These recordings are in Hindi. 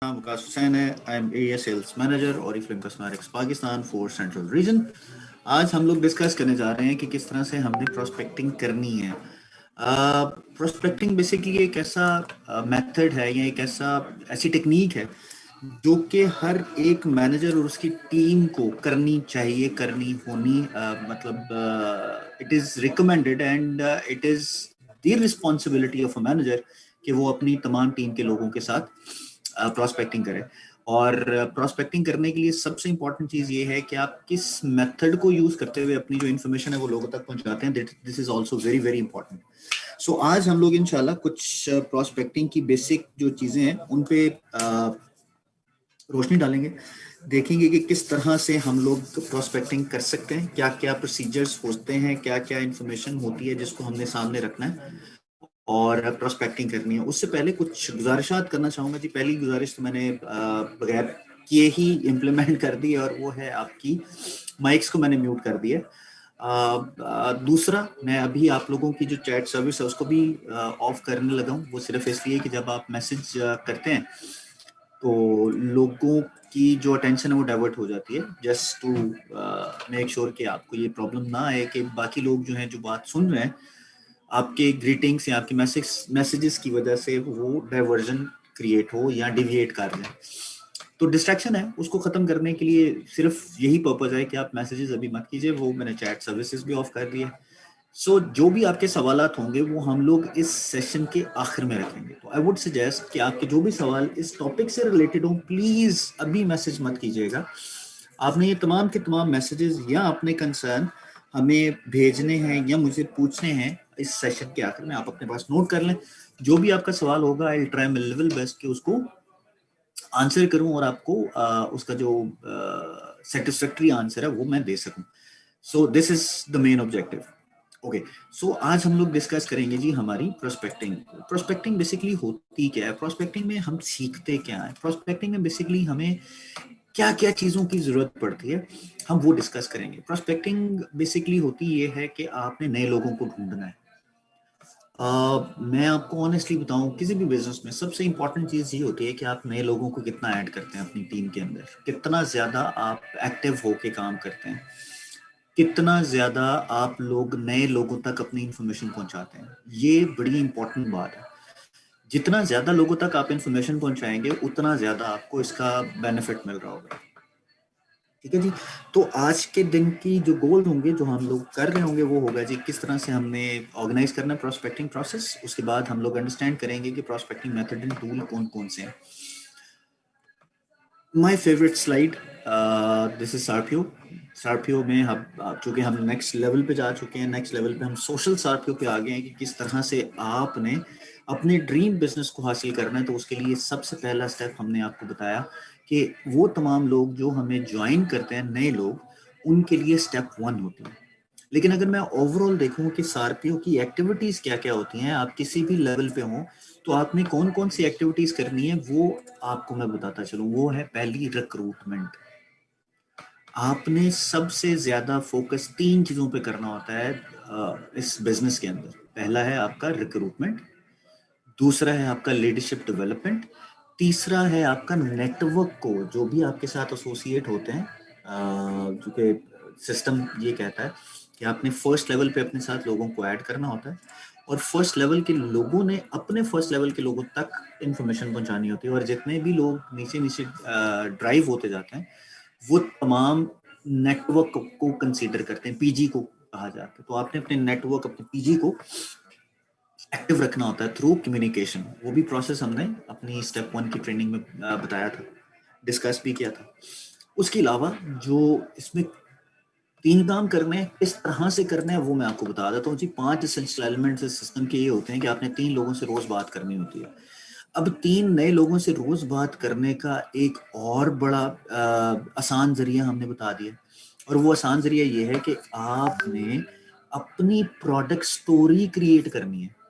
नाम वकास हुसैन है। I am area sales manager Oriflame cosmetics Pakistan for central region. आज हम लोग डिस्कस करने जा रहे हैं कि किस तरह से हमने प्रोस्पेक्टिंग करनी है। प्रोस्पेक्टिंग बेसिकली एक ऐसा मेथड है या एक ऐसी टेक्निक है जो कि हर एक मैनेजर और उसकी टीम को करनी चाहिए, करनी होनी, it is recommended and it is the responsibility of a manager कि वो अपनी तमाम टीम के लोगों के साथ प्रोस्पेक्टिंग करें। और प्रोस्पेक्टिंग करने के लिए सबसे इंपॉर्टेंट चीज़ ये है कि आप किस मेथड को यूज़ करते हुए अपनी जो इन्फॉर्मेशन है वो लोगों तक पहुंचाते हैं। This is also very very important. So आज हम लोग इंशाल्लाह कुछ प्रोस्पेक्टिंग की बेसिक जो चीज़ें हैं उन पे रोशनी डालेंगे, देखेंगे कि किस तरह से हम लोग प्रोस्पेक्टिंग कर सकते हैं, क्या क्या प्रोसीजर्स होते हैं, क्या क्या इन्फॉर्मेशन होती है जिसको हमने सामने रखना है और प्रोस्पेक्टिंग करनी है। उससे पहले कुछ गुजारिशात करना चाहूँगा जी। पहली गुजारिश तो मैंने बगैर किए ही इम्प्लीमेंट कर दी और वो है आपकी माइक्स को मैंने म्यूट कर दिया। दूसरा, मैं अभी आप लोगों की जो चैट सर्विस है उसको भी ऑफ करने लगा हूँ। वो सिर्फ इसलिए कि जब आप मैसेज करते हैं तो लोगों की जो अटेंशन है वो डाइवर्ट हो जाती है, जस्ट टू मेक श्योर कि आपको ये प्रॉब्लम ना आए कि बाकी लोग जो हैं जो बात सुन रहे हैं आपके ग्रीटिंग्स या आपके मैसेजेस की वजह से वो डाइवर्जन क्रिएट हो या डिविएट कर दें। तो डिस्ट्रैक्शन है, उसको ख़त्म करने के लिए सिर्फ यही पर्पज़ है कि आप मैसेजेस अभी मत कीजिए। वो मैंने चैट सर्विसेज भी ऑफ कर दिए। सो जो भी आपके सवालात होंगे वो हम लोग इस सेशन के आखिर में रखेंगे। तो आई वुड सजेस्ट कि आपके जो भी सवाल इस टॉपिक से रिलेटेड हो प्लीज़ अभी मैसेज मत कीजिएगा। आपने ये तमाम के तमाम मैसेजेस या अपने कंसर्न हमें भेजने हैं या मुझे पूछने हैं इस सेशन के आखिर में। आप अपने पास नोट कर लें, जो भी आपका सवाल होगा I try my level best कि उसको आंसर करूं और आपको उसका जो सेटिस्फैक्टरी आंसर है वो मैं दे सकूं। So this is the main objective. Okay, so आज हम लोग डिस्कस करेंगे जी हमारी प्रोस्पेक्टिंग। प्रोस्पेक्टिंग बेसिकली होती क्या है, प्रोस्पेक्टिंग में हम सीखते क्या है, प्रोस्पेक्टिंग में बेसिकली हमें क्या क्या चीज़ों की ज़रूरत पड़ती है, हम वो डिस्कस करेंगे। प्रोस्पेक्टिंग बेसिकली होती ये है कि आपने नए लोगों को ढूंढना है। मैं आपको ऑनेस्टली बताऊं, किसी भी बिजनेस में सबसे इंपॉर्टेंट चीज़ ये होती है कि आप नए लोगों को कितना ऐड करते हैं अपनी टीम के अंदर, कितना ज़्यादा आप एक्टिव होके काम करते हैं, कितना ज़्यादा आप लोग नए लोगों तक अपनी इंफॉर्मेशन पहुंचाते हैं। ये बड़ी इंपॉर्टेंट बात है। जितना ज़्यादा लोगों तक आप इंफॉर्मेशन पहुंचाएंगे उतना ज़्यादा आपको इसका बेनिफिट मिल रहा होगा। ठीक है जी। तो आज के दिन की जो गोल होंगे, जो हम लोग कर रहे होंगे, वो होगा जी किस तरह से हमने ऑर्गेनाइज करना है प्रोस्पेक्टिंग प्रोसेस। उसके बाद हम लोग अंडरस्टैंड करेंगे कि प्रोस्पेक्टिंग मेथड एंड टूल कौन कौन से हैं। My favourite slide, this is Scorpio. Scorpio में हम चूंकि हम नेक्स्ट लेवल पे जा चुके हैं, नेक्स्ट लेवल पे हम सोशल सार्पियो पे आ गए हैं कि किस तरह से आपने अपने ड्रीम बिजनेस को हासिल करना है। तो उसके लिए सबसे पहला स्टेप हमने आपको बताया कि वो तमाम लोग जो हमें ज्वाइन करते हैं, नए लोग, उनके लिए स्टेप 1 होती है। लेकिन अगर मैं ओवरऑल देखूं कि सार्पियो की एक्टिविटीज क्या क्या होती हैं, आप किसी भी लेवल पे हो तो आपने कौन कौन सी एक्टिविटीज करनी है वो आपको मैं बताता चलूं। वो है पहली, रिक्रूटमेंट। आपने सबसे ज्यादा फोकस 3 चीजों पे करना होता है इस बिजनेस के अंदर। पहला है आपका रिक्रूटमेंट, दूसरा है आपका लीडरशिप डेवलपमेंट, तीसरा है आपका नेटवर्क को जो भी आपके साथ एसोसिएट होते हैं। क्योंकि सिस्टम ये कहता है कि आपने फर्स्ट लेवल पे अपने साथ लोगों को ऐड करना होता है और फर्स्ट लेवल के लोगों ने अपने फर्स्ट लेवल के लोगों तक इंफॉर्मेशन पहुंचानी होती है। और जितने भी लोग नीचे नीचे ड्राइव होते जाते हैं वो तमाम नेटवर्क को कंसीडर करते हैं, पीजी को कहा जाता है। तो आपने अपने नेटवर्क, अपने पीजी को एक्टिव रखना होता है थ्रू कम्युनिकेशन। वो भी प्रोसेस हमने अपनी स्टेप 1 की ट्रेनिंग में बताया था, डिस्कस भी किया था। उसके अलावा जो इसमें 3 काम करने हैं, किस तरह से करने हैं वो मैं आपको बता देता हूँ जी। 5 एसेंशियल एलिमेंट्स इस सिस्टम के ये होते हैं कि आपने 3 लोगों से रोज बात करनी होती है। अब 3 नए लोगों से रोज बात करने का एक और बड़ा आसान जरिया हमने बता दिया, और वो आसान जरिया ये है कि आपने अपनी प्रोडक्ट स्टोरी क्रिएट करनी है।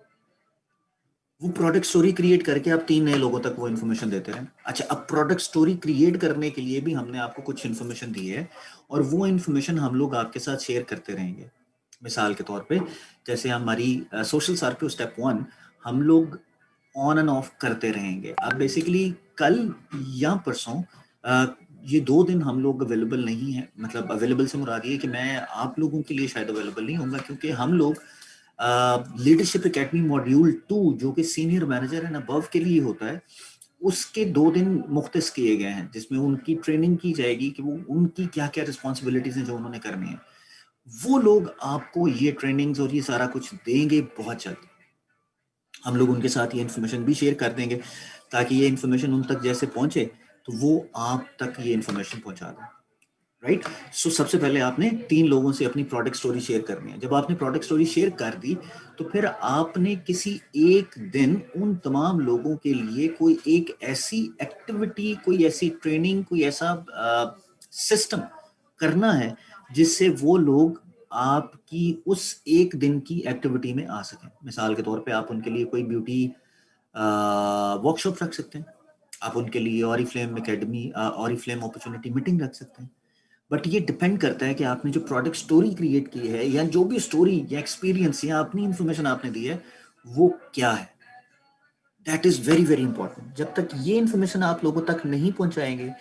वो प्रोडक्ट स्टोरी क्रिएट करके आप 3 नए लोगों तक वो इन्फॉर्मेशन देते रहें। अच्छा, अब प्रोडक्ट स्टोरी क्रिएट करने के लिए भी हमने आपको कुछ इन्फॉर्मेशन दी है और वो इन्फॉर्मेशन हम लोग आपके साथ शेयर करते रहेंगे। मिसाल के तौर पे, जैसे हमारी सोशल सर्किल स्टेप 1 हम लोग ऑन एंड ऑफ करते रहेंगे। अब बेसिकली कल या परसों ये 2 दिन हम लोग अवेलेबल नहीं है, मतलब अवेलेबल से मुराद ये कि मैं आप लोगों के लिए शायद अवेलेबल नहीं होऊंगा, क्योंकि हम लोग लीडरशिप एकेडमी मॉड्यूल 2 जो कि सीनियर मैनेजर एंड अबव के लिए होता है, उसके 2 दिन मुख्तस किए गए हैं, जिसमें उनकी ट्रेनिंग की जाएगी कि वो उनकी क्या क्या रिस्पॉन्सिबिलिटीज हैं जो उन्होंने करनी है। वो लोग आपको ये ट्रेनिंग्स और ये सारा कुछ देंगे बहुत जल्द। हम लोग उनके साथ ये इन्फॉर्मेशन भी शेयर कर देंगे ताकि ये इन्फॉर्मेशन उन तक जैसे पहुंचे तो वो आप तक ये इन्फॉर्मेशन पहुंचा दें, राइट। सो सबसे पहले आपने 3 लोगों से अपनी प्रोडक्ट स्टोरी शेयर करनी है। जब आपने प्रोडक्ट स्टोरी शेयर कर दी तो फिर आपने किसी एक दिन उन तमाम लोगों के लिए कोई एक ऐसी एक्टिविटी, कोई ऐसी ट्रेनिंग, कोई ऐसा सिस्टम करना है जिससे वो लोग आपकी उस एक दिन की एक्टिविटी में आ सकें। मिसाल के तौर पे आप उनके लिए कोई ब्यूटी वर्कशॉप रख सकते हैं, आप उनके लिए Oriflame academy Oriflame opportunity meeting रख सकते हैं। बट ये डिपेंड करता है कि आपने जो प्रोडक्ट स्टोरी क्रिएट की है या जो भी स्टोरी या एक्सपीरियंस या अपनी इंफॉर्मेशन आपने दी है वो क्या है। That is very very important. जब तक ये इंफॉर्मेशन आप लोगों तक नहीं पहुंचाएंगे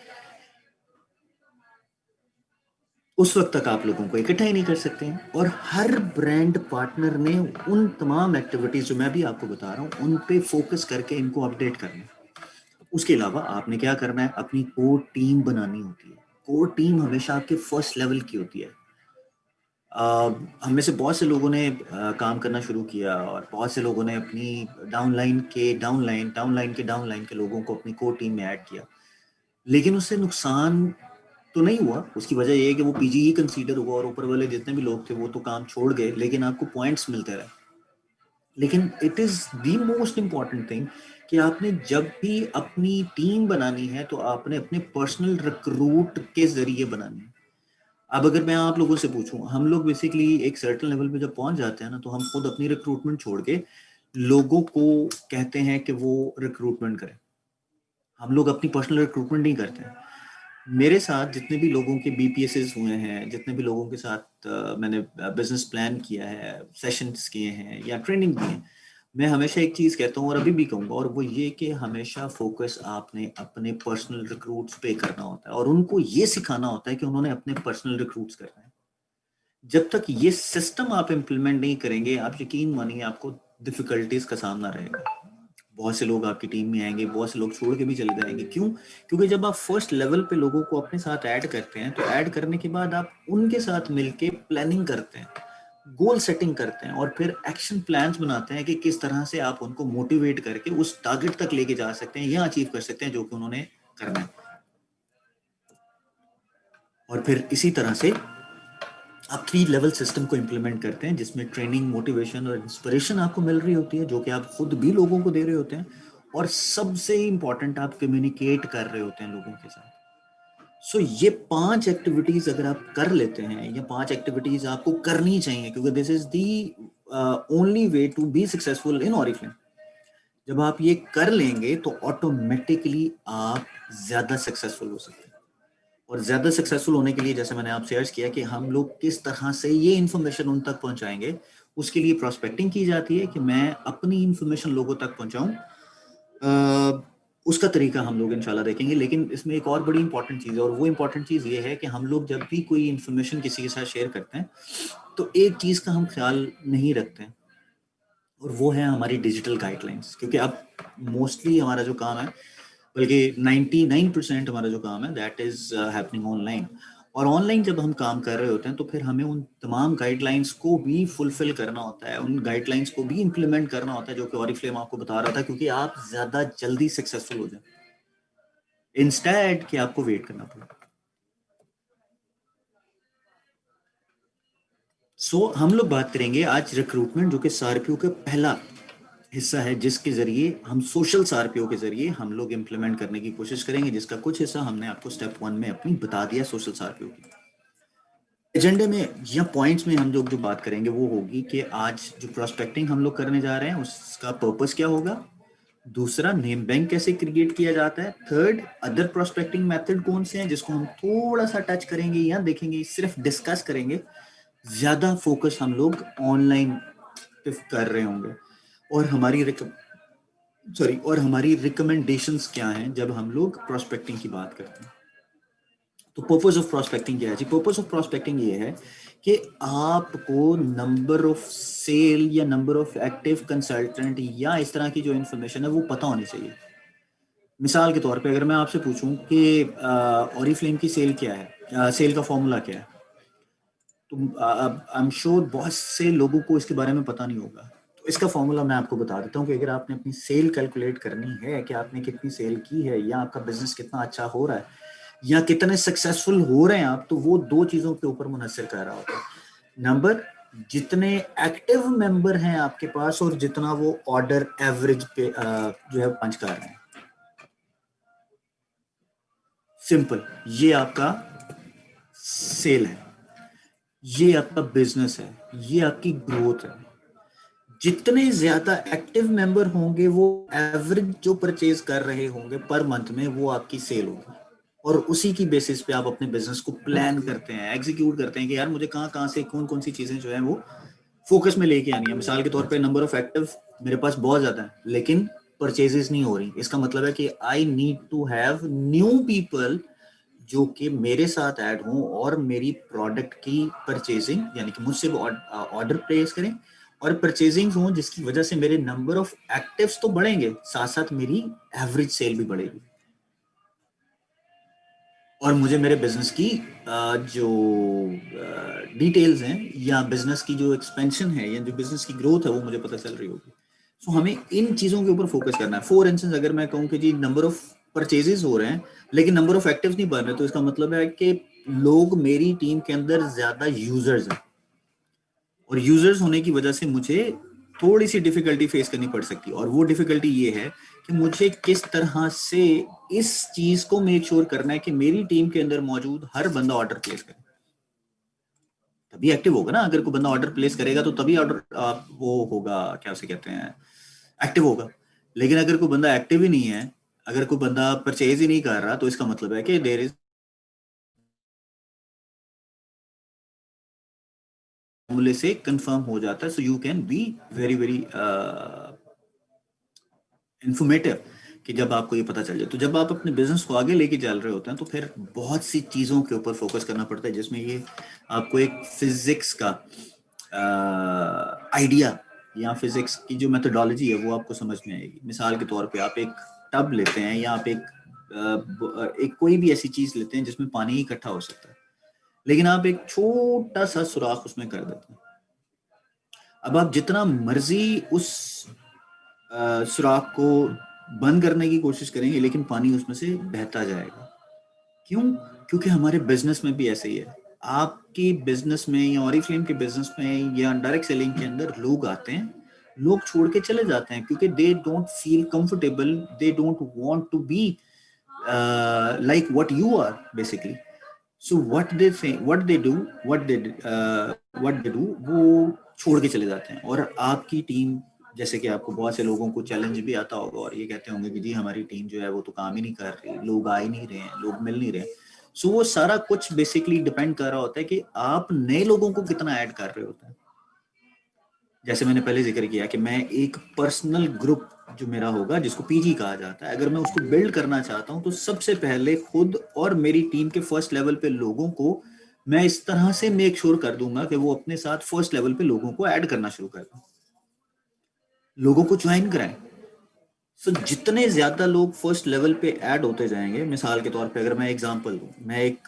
उस वक्त तक आप लोगों को इकट्ठा ही नहीं कर सकते हैं। और हर ब्रांड पार्टनर ने उन तमाम एक्टिविटीज जो मैं भी आपको बता रहा हूं उन पे फोकस करके इनको अपडेट करना है। उसके अलावा आपने क्या करना है, अपनी कोर टीम बनानी होती है। कोर टीम हमेशा आपके फर्स्ट लेवल की होती है। हम में से बहुत से लोगों ने काम करना शुरू किया और बहुत से लोगों ने अपनी डाउनलाइन के लोगों को अपनी कोर टीम में ऐड किया, लेकिन उससे नुकसान तो नहीं हुआ। उसकी वजह यह है कि वो पीजी ही कंसीडर हुआ और ऊपर वाले जितने भी लोग थे वो तो काम छोड़ गए, लेकिन आपको पॉइंट्स मिलते रहे। लेकिन it is the most important thing कि आपने जब भी अपनी टीम बनानी है तो आपने अपने पर्सनल रिक्रूट के जरिए बनानी है। अब अगर मैं आप लोगों से पूछूं, हम लोग बेसिकली एक सर्टेन लेवल पे जब पहुंच जाते हैं ना तो हम खुद अपनी रिक्रूटमेंट छोड़ के लोगों को कहते हैं कि वो रिक्रूटमेंट करें। हम लोग अपनी पर्सनल रिक्रूटमेंट नहीं करते हैं। मेरे साथ जितने भी लोगों के बीपीएसएस हुए हैं, जितने भी लोगों के साथ मैंने बिजनेस प्लान किया है, सेशंस किए हैं या ट्रेनिंग दी है, मैं हमेशा एक चीज कहता हूँ और अभी भी कहूंगा, और वो ये कि हमेशा फोकस आपने अपने पर्सनल रिक्रूट्स पे करना होता है और उनको ये सिखाना होता है कि उन्होंने अपने पर्सनल रिक्रूट्स करना है। जब तक ये सिस्टम आप इम्प्लीमेंट नहीं करेंगे, आप यकीन मानिए आपको डिफिकल्टीज का सामना रहेगा। बहुत से लोग आपकी टीम में आएंगे, बहुत से लोग छोड़ के भी चले जाएंगे। क्यों? क्योंकि जब आप फर्स्ट लेवल पे लोगों को अपने साथ ऐड करते हैं तो ऐड करने के बाद आप उनके साथ मिलके प्लानिंग करते हैं, गोल सेटिंग करते हैं और फिर एक्शन प्लान्स बनाते हैं कि किस तरह से आप उनको मोटिवेट करके उस टारगेट तक लेके जा सकते हैं या अचीव कर सकते हैं जो कि उन्होंने करना है। और फिर इसी तरह से आप 3 लेवल सिस्टम को इम्प्लीमेंट करते हैं जिसमें ट्रेनिंग, मोटिवेशन और इंस्पिरेशन आपको मिल रही होती है जो कि आप खुद भी लोगों को दे रहे होते हैं। और सबसे इंपॉर्टेंट, आप कम्युनिकेट कर रहे होते हैं लोगों के साथ। सो ये 5 एक्टिविटीज अगर आप कर लेते हैं, या 5 एक्टिविटीज आपको करनी चाहिए, क्योंकि this is the only way to be successful in Oriflame. जब आप ये कर लेंगे तो ऑटोमेटिकली आप ज्यादा सक्सेसफुल हो सकते हैं। और ज्यादा सक्सेसफुल होने के लिए, जैसे मैंने आपसे अर्ज किया कि हम लोग किस तरह से ये इंफॉर्मेशन उन तक पहुंचाएंगे, उसके लिए प्रोस्पेक्टिंग की जाती है कि मैं अपनी इंफॉर्मेशन लोगों तक पहुंचाऊं। उसका तरीका हम लोग इंशाल्लाह देखेंगे। लेकिन इसमें एक और बड़ी इंपॉर्टेंट चीज़ है, और वो इंपॉर्टेंट चीज़ ये है कि हम लोग जब भी कोई इंफॉर्मेशन किसी के साथ शेयर करते हैं तो एक चीज़ का हम ख्याल नहीं रखते हैं, और वो है हमारी डिजिटल गाइडलाइंस। क्योंकि अब मोस्टली हमारा जो काम है, बल्कि 99% हमारा जो काम है दैट इज हैपनिंग ऑनलाइन। और ऑनलाइन जब हम काम कर रहे होते हैं तो फिर हमें उन तमाम गाइडलाइंस को भी फुलफिल करना होता है, उन गाइडलाइंस को भी इम्प्लीमेंट करना होता है जो कि ऑरिफ्लेम आपको बता रहा था, क्योंकि आप ज्यादा जल्दी सक्सेसफुल हो जाए इंस्टेड कि आपको वेट करना पड़े। हम लोग बात करेंगे आज रिक्रूटमेंट, जो कि सारपीओ का पहला हिस्सा है, जिसके जरिए हम सोशल सारपीओ के जरिए हम लोग इम्प्लीमेंट करने की कोशिश करेंगे, जिसका कुछ हिस्सा हमने आपको स्टेप 1 में अपनी बता दिया सोशल सारपीओ की। एजेंडे में या पॉइंट्स में हम लोग जो बात करेंगे वो होगी कि आज जो प्रोस्पेक्टिंग हम लोग करने जा रहे हैं उसका पर्पस क्या होगा, दूसरा नेम बैंक कैसे क्रिएट किया जाता है, थर्ड अदर प्रोस्पेक्टिंग मेथड कौन से हैं जिसको हम थोड़ा सा टच करेंगे या देखेंगे, सिर्फ डिस्कस करेंगे। ज्यादा फोकस हम लोग ऑनलाइन पे कर रहे होंगे। और हमारी सॉरी, और हमारी रिकमेंडेशंस क्या हैं जब हम लोग प्रोस्पेक्टिंग की बात करते हैं। तो पर्पस ऑफ प्रोस्पेक्टिंग क्या है जी? पर्पस ऑफ प्रोस्पेक्टिंग ये है कि आपको नंबर ऑफ सेल या नंबर ऑफ एक्टिव कंसल्टेंट या इस तरह की जो इन्फॉर्मेशन है वो पता होनी चाहिए। मिसाल के तौर पे अगर मैं आपसे पूछूं कि ऑरिफ्लेम की सेल क्या है, सेल का फॉर्मूला क्या है, तो आई एम श्योर बहुत से लोगों को इसके बारे में पता नहीं होगा। तो इसका फॉर्मूला मैं आपको बता देता हूँ कि अगर आपने अपनी सेल कैलकुलेट करनी है कि आपने कितनी सेल की है या आपका बिजनेस कितना अच्छा हो रहा है या कितने सक्सेसफुल हो रहे हैं आप, तो वो दो चीजों के ऊपर मुनहसर कर रहा होता है। नंबर, जितने एक्टिव मेंबर हैं आपके पास और जितना वो ऑर्डर एवरेज पे जो है पंच कर रहे हैं। सिंपल, ये आपका सेल है, ये आपका बिजनेस है, ये आपकी ग्रोथ है। जितने ज्यादा एक्टिव मेंबर होंगे वो एवरेज जो परचेज कर रहे होंगे पर मंथ में, वो आपकी सेल होगी। और उसी की बेसिस पे आप अपने बिजनेस को प्लान करते हैं, एग्जीक्यूट करते हैं कि यार मुझे कहाँ कहाँ से कौन कौन सी चीजें जो है वो फोकस में लेके आनी है। मिसाल के तौर पे नंबर ऑफ एक्टिव मेरे पास बहुत ज्यादा है लेकिन परचेजेस नहीं हो रही, इसका मतलब है कि I need to have new people जो कि मेरे साथ ऐड हों और मेरी प्रोडक्ट की परचेजिंग यानी कि मुझसे ऑर्डर प्लेस करें और परचेजिंग हो, जिसकी वजह से मेरे नंबर ऑफ एक्टिव्स तो बढ़ेंगे, साथ साथ मेरी एवरेज सेल भी बढ़ेगी और मुझे मेरे बिजनेस की जो डिटेल्स हैं या बिजनेस की जो एक्सपेंशन है या जो बिजनेस की ग्रोथ है वो मुझे पता चल रही होगी। सो हमें इन चीजों के ऊपर फोकस करना है। फॉर इंस्टेंस अगर मैं कहूँ कि जी नंबर ऑफ परचेजेस हो रहे हैं लेकिन नंबर ऑफ एक्टिव्स नहीं बढ़ रहे, तो इसका मतलब है कि लोग मेरी टीम के अंदर ज्यादा यूजर्स हैं और यूजर्स होने की वजह से मुझे थोड़ी सी डिफिकल्टी फेस करनी पड़ सकती है। और वो डिफिकल्टी ये है कि मुझे किस तरह से इस चीज को मेक श्योर करना है कि मेरी टीम के अंदर मौजूद हर बंदा ऑर्डर प्लेस करे, तभी एक्टिव होगा ना। अगर कोई बंदा ऑर्डर प्लेस करेगा तो तभी ऑर्डर वो होगा, क्या उसे कहते हैं, एक्टिव होगा। लेकिन अगर कोई बंदा एक्टिव ही नहीं है, अगर कोई बंदा परचेज ही नहीं कर रहा, तो इसका मतलब है कि देर इज फॉर्मूले से कंफर्म हो जाता है। So you can be very very informative कि जब आपको ये पता चल जाए। तो जब आप अपने बिजनेस को आगे लेके चल रहे होते हैं तो फिर बहुत सी चीज़ों के ऊपर फोकस करना पड़ता है, जिसमें ये आपको एक फिजिक्स का आइडिया या फिजिक्स की जो मेथोडोलॉजी है वो आपको समझ में आएगी। मिसाल के तौर पे आप एक टब लेते हैं या आप एक कोई भी ऐसी चीज़ लेते हैं जिसमें पानी इकट्ठा हो सकता है, लेकिन आप एक छोटा सा सुराख उसमें कर देते हैं। अब आप जितना मर्जी उस सुराख को बंद करने की कोशिश करेंगे लेकिन पानी उसमें से बहता जाएगा। क्यों? क्योंकि हमारे बिजनेस में भी ऐसे ही है। आपकी बिजनेस में या ऑरिफ्लेम के बिजनेस में या डायरेक्ट सेलिंग के अंदर लोग आते हैं, लोग छोड़ के चले जाते हैं क्योंकि they don't feel comfortable, they don't want to be like what you are basically. So what they do, वो छोड़ के चले जाते हैं। और आपकी टीम, जैसे कि आपको बहुत से लोगों को चैलेंज भी आता होगा और ये कहते होंगे कि जी हमारी टीम जो है वो तो काम ही नहीं कर रही, लोग आ ही नहीं रहे हैं, लोग मिल नहीं रहे। सो वो सारा कुछ बेसिकली डिपेंड कर रहा होता है कि आप नए लोगों को कितना ऐड कर रहे होते हैं। जैसे मैंने पहले जिक्र किया कि मैं एक पर्सनल ग्रुप जो मेरा होगा जिसको पीजी कहा जाता है, अगर मैं उसको बिल्ड करना चाहता हूं तो सबसे पहले खुद और मेरी टीम के फर्स्ट लेवल पे लोगों को मैं इस तरह से मेक श्योर कर दूंगा कि वो अपने साथ फर्स्ट लेवल पे लोगों को ऐड करना शुरू कर दें, लोगों को ज्वाइन कराएं। सो जितने ज्यादा लोग फर्स्ट लेवल पे ऐड होते जाएंगे, मिसाल के तौर पे अगर मैं एग्जांपल दूं, मैं एक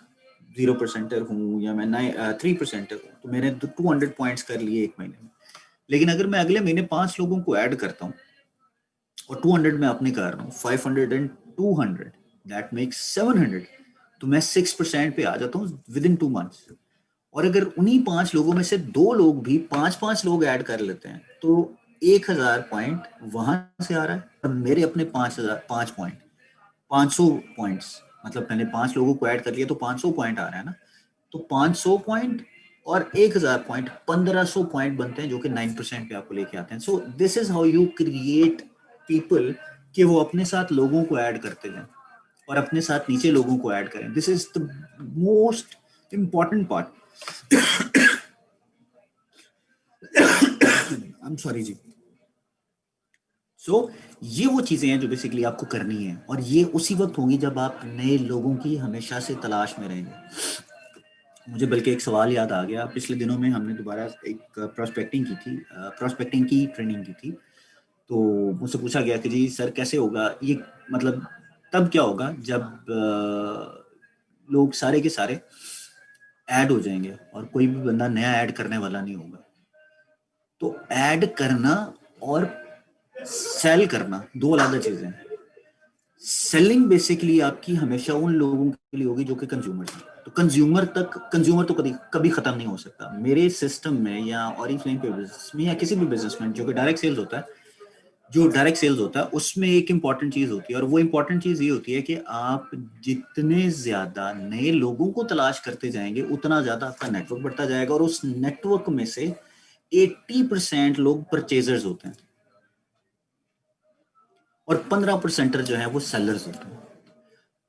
0% हूँ या मैं 3% हूँ, तो मैंने 200 पॉइंट्स कर लिए एक महीने में। लेकिन अगर मैं अगले महीने 5 लोगों को ऐड करता हूँ और 200 में अपने कर रहा हूँ, 500 एंड 200, दैट मेक्स 700, तो मैं 6% पे आ जाता हूँ विद इन 2 मंथ्स। और अगर उन्हीं 5 लोगों में से 2 लोग भी 5-5 लोग ऐड कर लेते हैं तो 1000 पॉइंट वहां से आ रहा है और मेरे अपने 5,005 पॉइंट, 500 पॉइंट्स, मतलब मैंने 5 लोगों को ऐड कर लिया तो 500 पॉइंट आ रहा है ना। तो 500 पॉइंट और 1000 पॉइंट, 1500 पॉइंट बनते हैं जो कि 9% पे आपको लेके आते हैं। सो this is how you create people कि वो अपने साथ लोगों को ऐड करते जाएं और अपने साथ नीचे लोगों को ऐड करें। This is the most important part. I am sorry जी। सो ये वो चीजें हैं जो बेसिकली आपको करनी है, और ये उसी वक्त होंगी जब आप नए लोगों की हमेशा से तलाश में रहेंगे। मुझे बल्कि एक सवाल याद आ गया, पिछले दिनों में हमने दोबारा एक प्रोस्पेक्टिंग की थी, प्रोस्पेक्टिंग की ट्रेनिंग की थी। तो मुझसे पूछा गया कि जी सर कैसे होगा ये, मतलब तब क्या होगा जब लोग सारे के सारे ऐड हो जाएंगे और कोई भी बंदा नया ऐड करने वाला नहीं होगा। तो ऐड करना और सेल करना दो अलग चीजें हैं। सेलिंग बेसिकली आपकी हमेशा उन लोगों के लिए होगी जो कि कंज्यूमर हैं। तो कंज्यूमर तो कभी कभी खत्म नहीं हो सकता मेरे सिस्टम में या ऑरिफ्लेम के बिजनेस में या किसी भी बिजनेस में जो कि डायरेक्ट सेल्स होता है। जो डायरेक्ट सेल्स होता है उसमें एक इंपॉर्टेंट चीज होती है, और वो इंपॉर्टेंट चीज ये होती है कि आप जितने ज्यादा नए लोगों को तलाश करते जाएंगे उतना ज्यादा आपका नेटवर्क बढ़ता जाएगा, और उस नेटवर्क में से 80% लोग परचेजर्स होते हैं और 15% जो है वो सेलर्स होते हैं।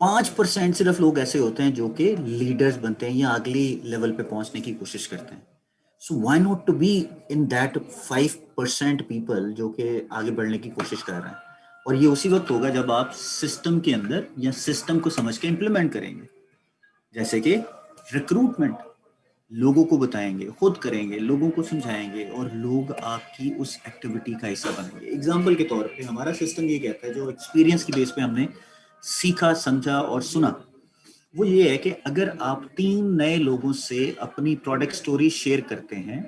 5% सिर्फ लोग ऐसे होते हैं जो कि लीडर्स बनते हैं या अगली लेवल पे पहुंचने की कोशिश करते हैं। So why not to be in that 5% people जो कि आगे बढ़ने की कोशिश कर रहे हैं। और ये उसी वक्त होगा जब आप सिस्टम के अंदर या सिस्टम को समझ के इंप्लीमेंट करेंगे, जैसे कि रिक्रूटमेंट। लोगों को बताएंगे, खुद करेंगे, लोगों को समझाएंगे और लोग आपकी उस एक्टिविटी का हिस्सा बनेंगे। एग्जाम्पल के तौर पे हमारा सिस्टम ये कहता है, जो एक्सपीरियंस की बेस पे हमने सीखा, समझा और सुना, वो ये है कि अगर आप 3 नए लोगों से अपनी प्रोडक्ट स्टोरी शेयर करते हैं,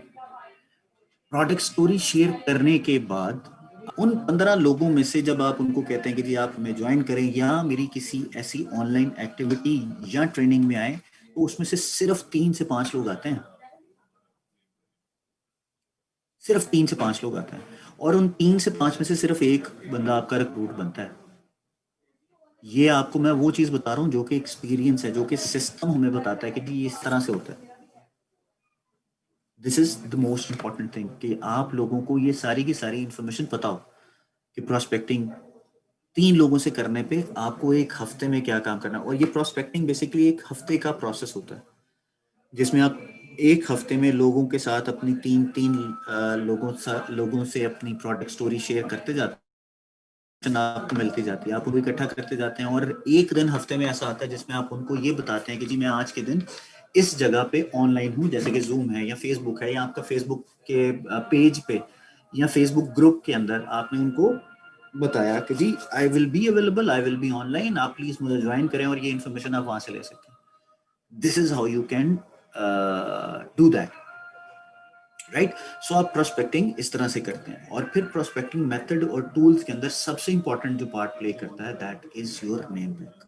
प्रोडक्ट स्टोरी शेयर करने के बाद उन 15 लोगों में से जब आप उनको कहते हैं कि जी आप हमें ज्वाइन करें या मेरी किसी ऐसी ऑनलाइन एक्टिविटी या ट्रेनिंग में आए, तो उसमें से सिर्फ 3 से 5 लोग आते हैं। सिर्फ 3 से 5 लोग आते हैं, और उन 3 से 5 में से सिर्फ एक बंदा आपका रिक्रूट बनता है। ये आपको मैं वो चीज बता रहा हूँ जो कि एक्सपीरियंस है, जो कि सिस्टम हमें बताता है कि जी इस तरह से होता है। This is the most important thing कि आप लोगों को ये सारी की सारी इंफॉर्मेशन पता हो कि प्रोस्पेक्टिंग 3 लोगों से करने पे आपको एक हफ्ते में क्या काम करना है। और ये प्रोस्पेक्टिंग बेसिकली एक हफ्ते का प्रोसेस होता है, जिसमें आप एक हफ्ते में लोगों के साथ अपनी तीन तीन लोगों से अपनी प्रोडक्ट स्टोरी शेयर करते जाते हैं, आपको मिलती जाती है, आप उनको इकट्ठा करते जाते हैं। और एक दिन हफ्ते में ऐसा आता है जिसमें आप उनको ये बताते हैं कि जी मैं आज के दिन इस जगह पे ऑनलाइन हूँ, जैसे कि जूम है या फेसबुक है या आपका फेसबुक के पेज पे या फेसबुक ग्रुप के अंदर आपने उनको बताया कि जी I will be available, I will be online, आप प्लीज मुझे ज्वाइन करें और ये इन्फॉर्मेशन आप वहां से ले सकते हैं। This is how you can do that, right. So आप प्रोस्पेक्टिंग इस तरह से करते हैं। और फिर प्रोस्पेक्टिंग मेथड और टूल्स के अंदर सबसे इंपॉर्टेंट जो पार्ट प्ले करता है that is your name bank.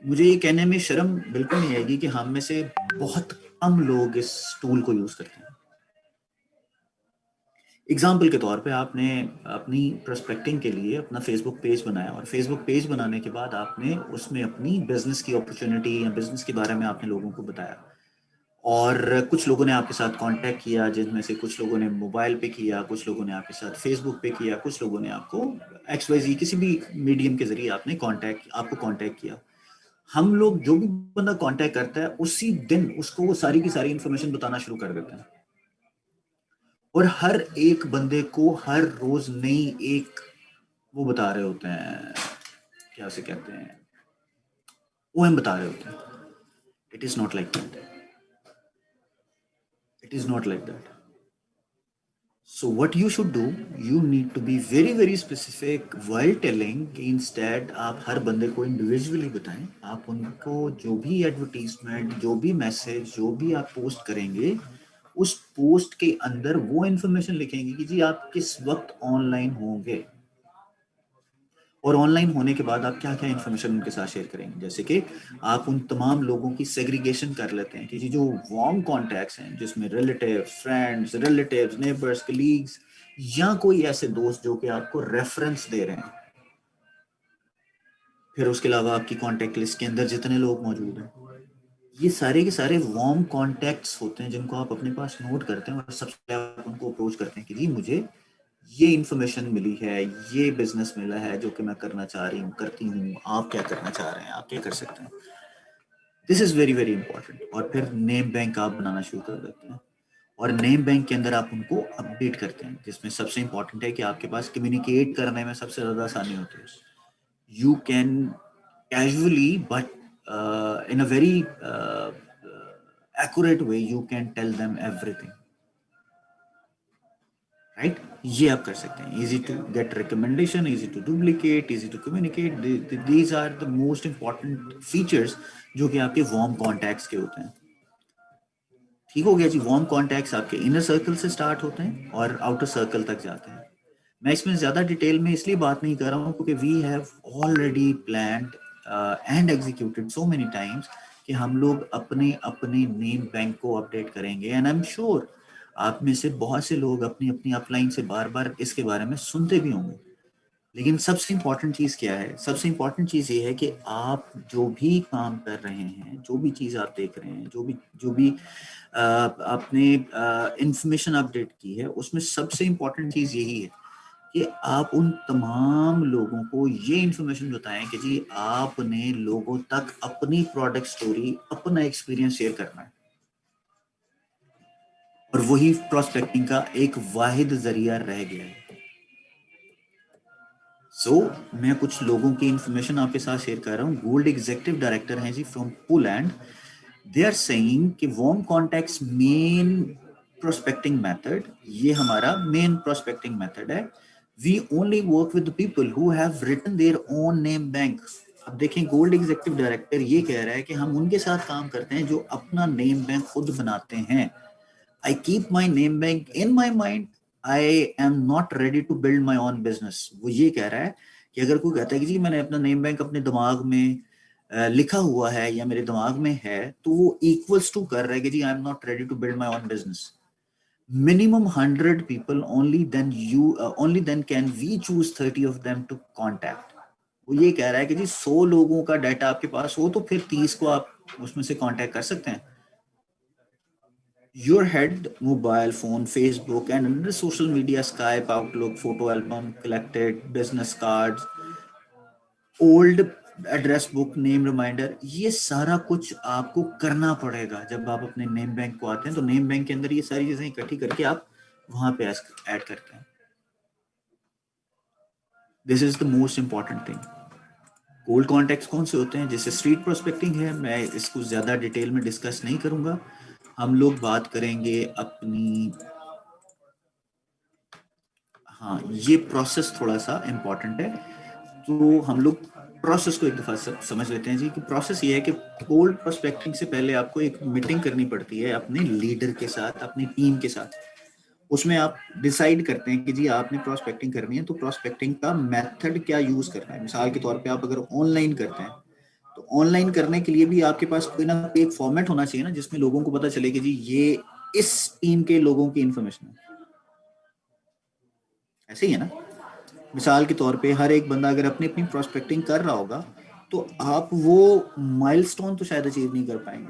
मुझे ये कहने में शर्म बिल्कुल नहीं आएगी कि हम में से बहुत कम लोग इस टूल को यूज करते हैं। एग्जाम्पल के तौर पे आपने अपनी प्रोस्पेक्टिंग के लिए अपना फेसबुक पेज बनाया, और फेसबुक पेज बनाने के बाद आपने उसमें अपनी बिजनेस की अपॉर्चुनिटी या बिजनेस के बारे में आपने लोगों को बताया, और कुछ लोगों ने आपके साथ कांटेक्ट किया, जिनमें से कुछ लोगों ने मोबाइल पे किया, कुछ लोगों ने आपके साथ फेसबुक पे किया, कुछ लोगों ने आपको XYZ किसी भी मीडियम के जरिए आपको कांटेक्ट किया। हम लोग जो भी बंदा कांटेक्ट करता है उसी दिन उसको वो सारी की सारी इंफॉर्मेशन बताना शुरू कर देते हैं, और हर एक बंदे को हर रोज नई एक वो बता रहे होते हैं, क्या उसे कहते हैं, OM बता रहे होते हैं। It is not like that, it is not like that. So what you should do, you need to be very very specific while telling कि instead आप हर बंदे को individually बताएं। आप उनको जो भी एडवर्टीजमेंट, जो भी मैसेज, जो भी आप पोस्ट करेंगे, उस पोस्ट के अंदर वो इंफॉर्मेशन लिखेंगे कि जी आप किस वक्त ऑनलाइन होंगे, और ऑनलाइन होने के बाद आप क्या क्या इंफॉर्मेशन उनके साथ शेयर करेंगे। जैसे कि आप उन तमाम लोगों की सेग्रीगेशन कर लेते हैं कि जी जो वार्म कॉन्टैक्ट्स हैं, जिसमें रिलेटिव्स, नेबर्स, कलीग्स या कोई ऐसे दोस्त जो कि आपको रेफरेंस दे रहे हैं। फिर उसके अलावा आपकी कॉन्टैक्ट लिस्ट के अंदर जितने लोग मौजूद हैं, ये सारे के सारे वार्म कॉन्टैक्ट्स होते हैं जिनको आप अपने पास नोट करते हैं, और सबसे पहले आप उनको अप्रोच करते हैं कि जी मुझे ये इंफॉर्मेशन मिली है, ये बिजनेस मिला है जो कि मैं करना चाह रही हूँ, करती हूँ, आप क्या करना चाह रहे हैं, आप क्या कर सकते हैं। This is very very important. और फिर नेम बैंक आप बनाना शुरू कर देते हैं। और नेम बैंक के अंदर आप उनको अपडेट करते हैं, जिसमें सबसे इंपॉर्टेंट है कि आपके पास कम्युनिकेट करने में सबसे ज़्यादा आसानी होती है. You can casually but in a very accurate way you can tell them everything, right? ये आप कर सकते हैं. Easy to get recommendation, easy to duplicate, easy to communicate. These are the most important features जो कि आपके warm contacts के होते हैं. ठीक हो गया जी. वार्म कॉन्टैक्ट्स आपके इनर सर्कल से स्टार्ट होते हैं और आउटर सर्कल तक जाते हैं. मैं इसमें ज़्यादा डिटेल में इसलिए बात नहीं कर रहा हूँ क्योंकि we have already planned and executed so many times कि हम लोग अपने अपने नेम बैंक को अपडेट करेंगे. एंड आई एम श्योर आप में से बहुत से लोग अपनी अपनी अपलाइन से बार बार इसके बारे में सुनते भी होंगे. लेकिन सबसे इम्पॉर्टेंट चीज़ क्या है? सबसे इम्पॉर्टेंट चीज़ ये है कि आप जो भी काम कर रहे हैं, जो भी चीज़ आप देख रहे हैं, जो भी आपने इंफॉर्मेशन अपडेट की है, उसमें सबसे इम्पॉर्टेंट चीज़ यही है कि आप उन तमाम लोगों को ये इंफॉर्मेशन बताएं कि जी आपने लोगों तक अपनी प्रोडक्ट स्टोरी, अपना एक्सपीरियंस शेयर करना है. और वही प्रोस्पेक्टिंग का एक वाहिद जरिया रह गया है. मैं कुछ लोगों की इंफॉर्मेशन आपके साथ शेयर कर रहा हूँ. गोल्ड एग्जीक्यूटिव डायरेक्टर हैं जी from Poland. They are saying कि warm contacts main prospecting method, ये हमारा मेन प्रोस्पेक्टिंग मेथड है. We only work with people who have written their own name bank. अब देखें, गोल्ड एग्जीक्यूटिव डायरेक्टर ये कह रहा है कि हम उनके साथ काम करते हैं जो अपना नेम बैंक खुद बनाते हैं. I keep my name bank in my mind. I am not ready to build my own business. वो ये कह रहा है कि अगर कोई कहता है कि जी मैंने अपना नेम बैंक अपने दिमाग में लिखा हुआ है या मेरे दिमाग में है, तो वो इक्वल्स टू कर रहा है कि जी I am not ready to build my own business. Minimum 100 people, only then can we choose 30 of them to contact. वो ये कह रहा है कि जी 100 लोगों का डाटा आपके पास हो तो फिर 30 को आप उसमें से कांटेक्ट कर सकते हैं. Your head, mobile phone, Facebook, and another social media, Skype, Outlook, photo album, collected, business cards, old address book, name reminder, ये सारा कुछ आपको करना पड़ेगा. जब आप अपने नेम बैंक को आते हैं तो नेम बैंक के अंदर ये सारी चीजें इकट्ठी करके आप वहां पे ऐड करते हैं. This is the most important thing. Cold contacts कौन से होते हैं? जैसे स्ट्रीट प्रोस्पेक्टिंग है, मैं इसको ज्यादा डिटेल में डिस्कस नहीं करूंगा. हम लोग बात करेंगे अपनी, हाँ ये प्रोसेस थोड़ा सा इम्पॉर्टेंट है. तो हम लोग प्रोसेस को एक दफ़ा समझ लेते हैं जी. कि प्रोसेस ये है कि कोल्ड प्रोस्पेक्टिंग से पहले आपको एक मीटिंग करनी पड़ती है अपने लीडर के साथ, अपनी टीम के साथ. उसमें आप डिसाइड करते हैं कि जी आपने प्रोस्पेक्टिंग करनी है तो प्रोस्पेक्टिंग का मेथड क्या यूज करना है. मिसाल के तौर पे आप अगर ऑनलाइन करते हैं तो ऑनलाइन करने के लिए भी आपके पास कोई ना कोई एक फॉर्मेट होना चाहिए ना, जिसमें लोगों को पता चले कि जी ये इस टीम के लोगों की इंफॉर्मेशन है. ऐसे ही है ना. मिसाल के तौर पे हर एक बंदा अगर अपनी अपनी प्रोस्पेक्टिंग कर रहा होगा तो आप वो माइलस्टोन तो शायद अचीव नहीं कर पाएंगे.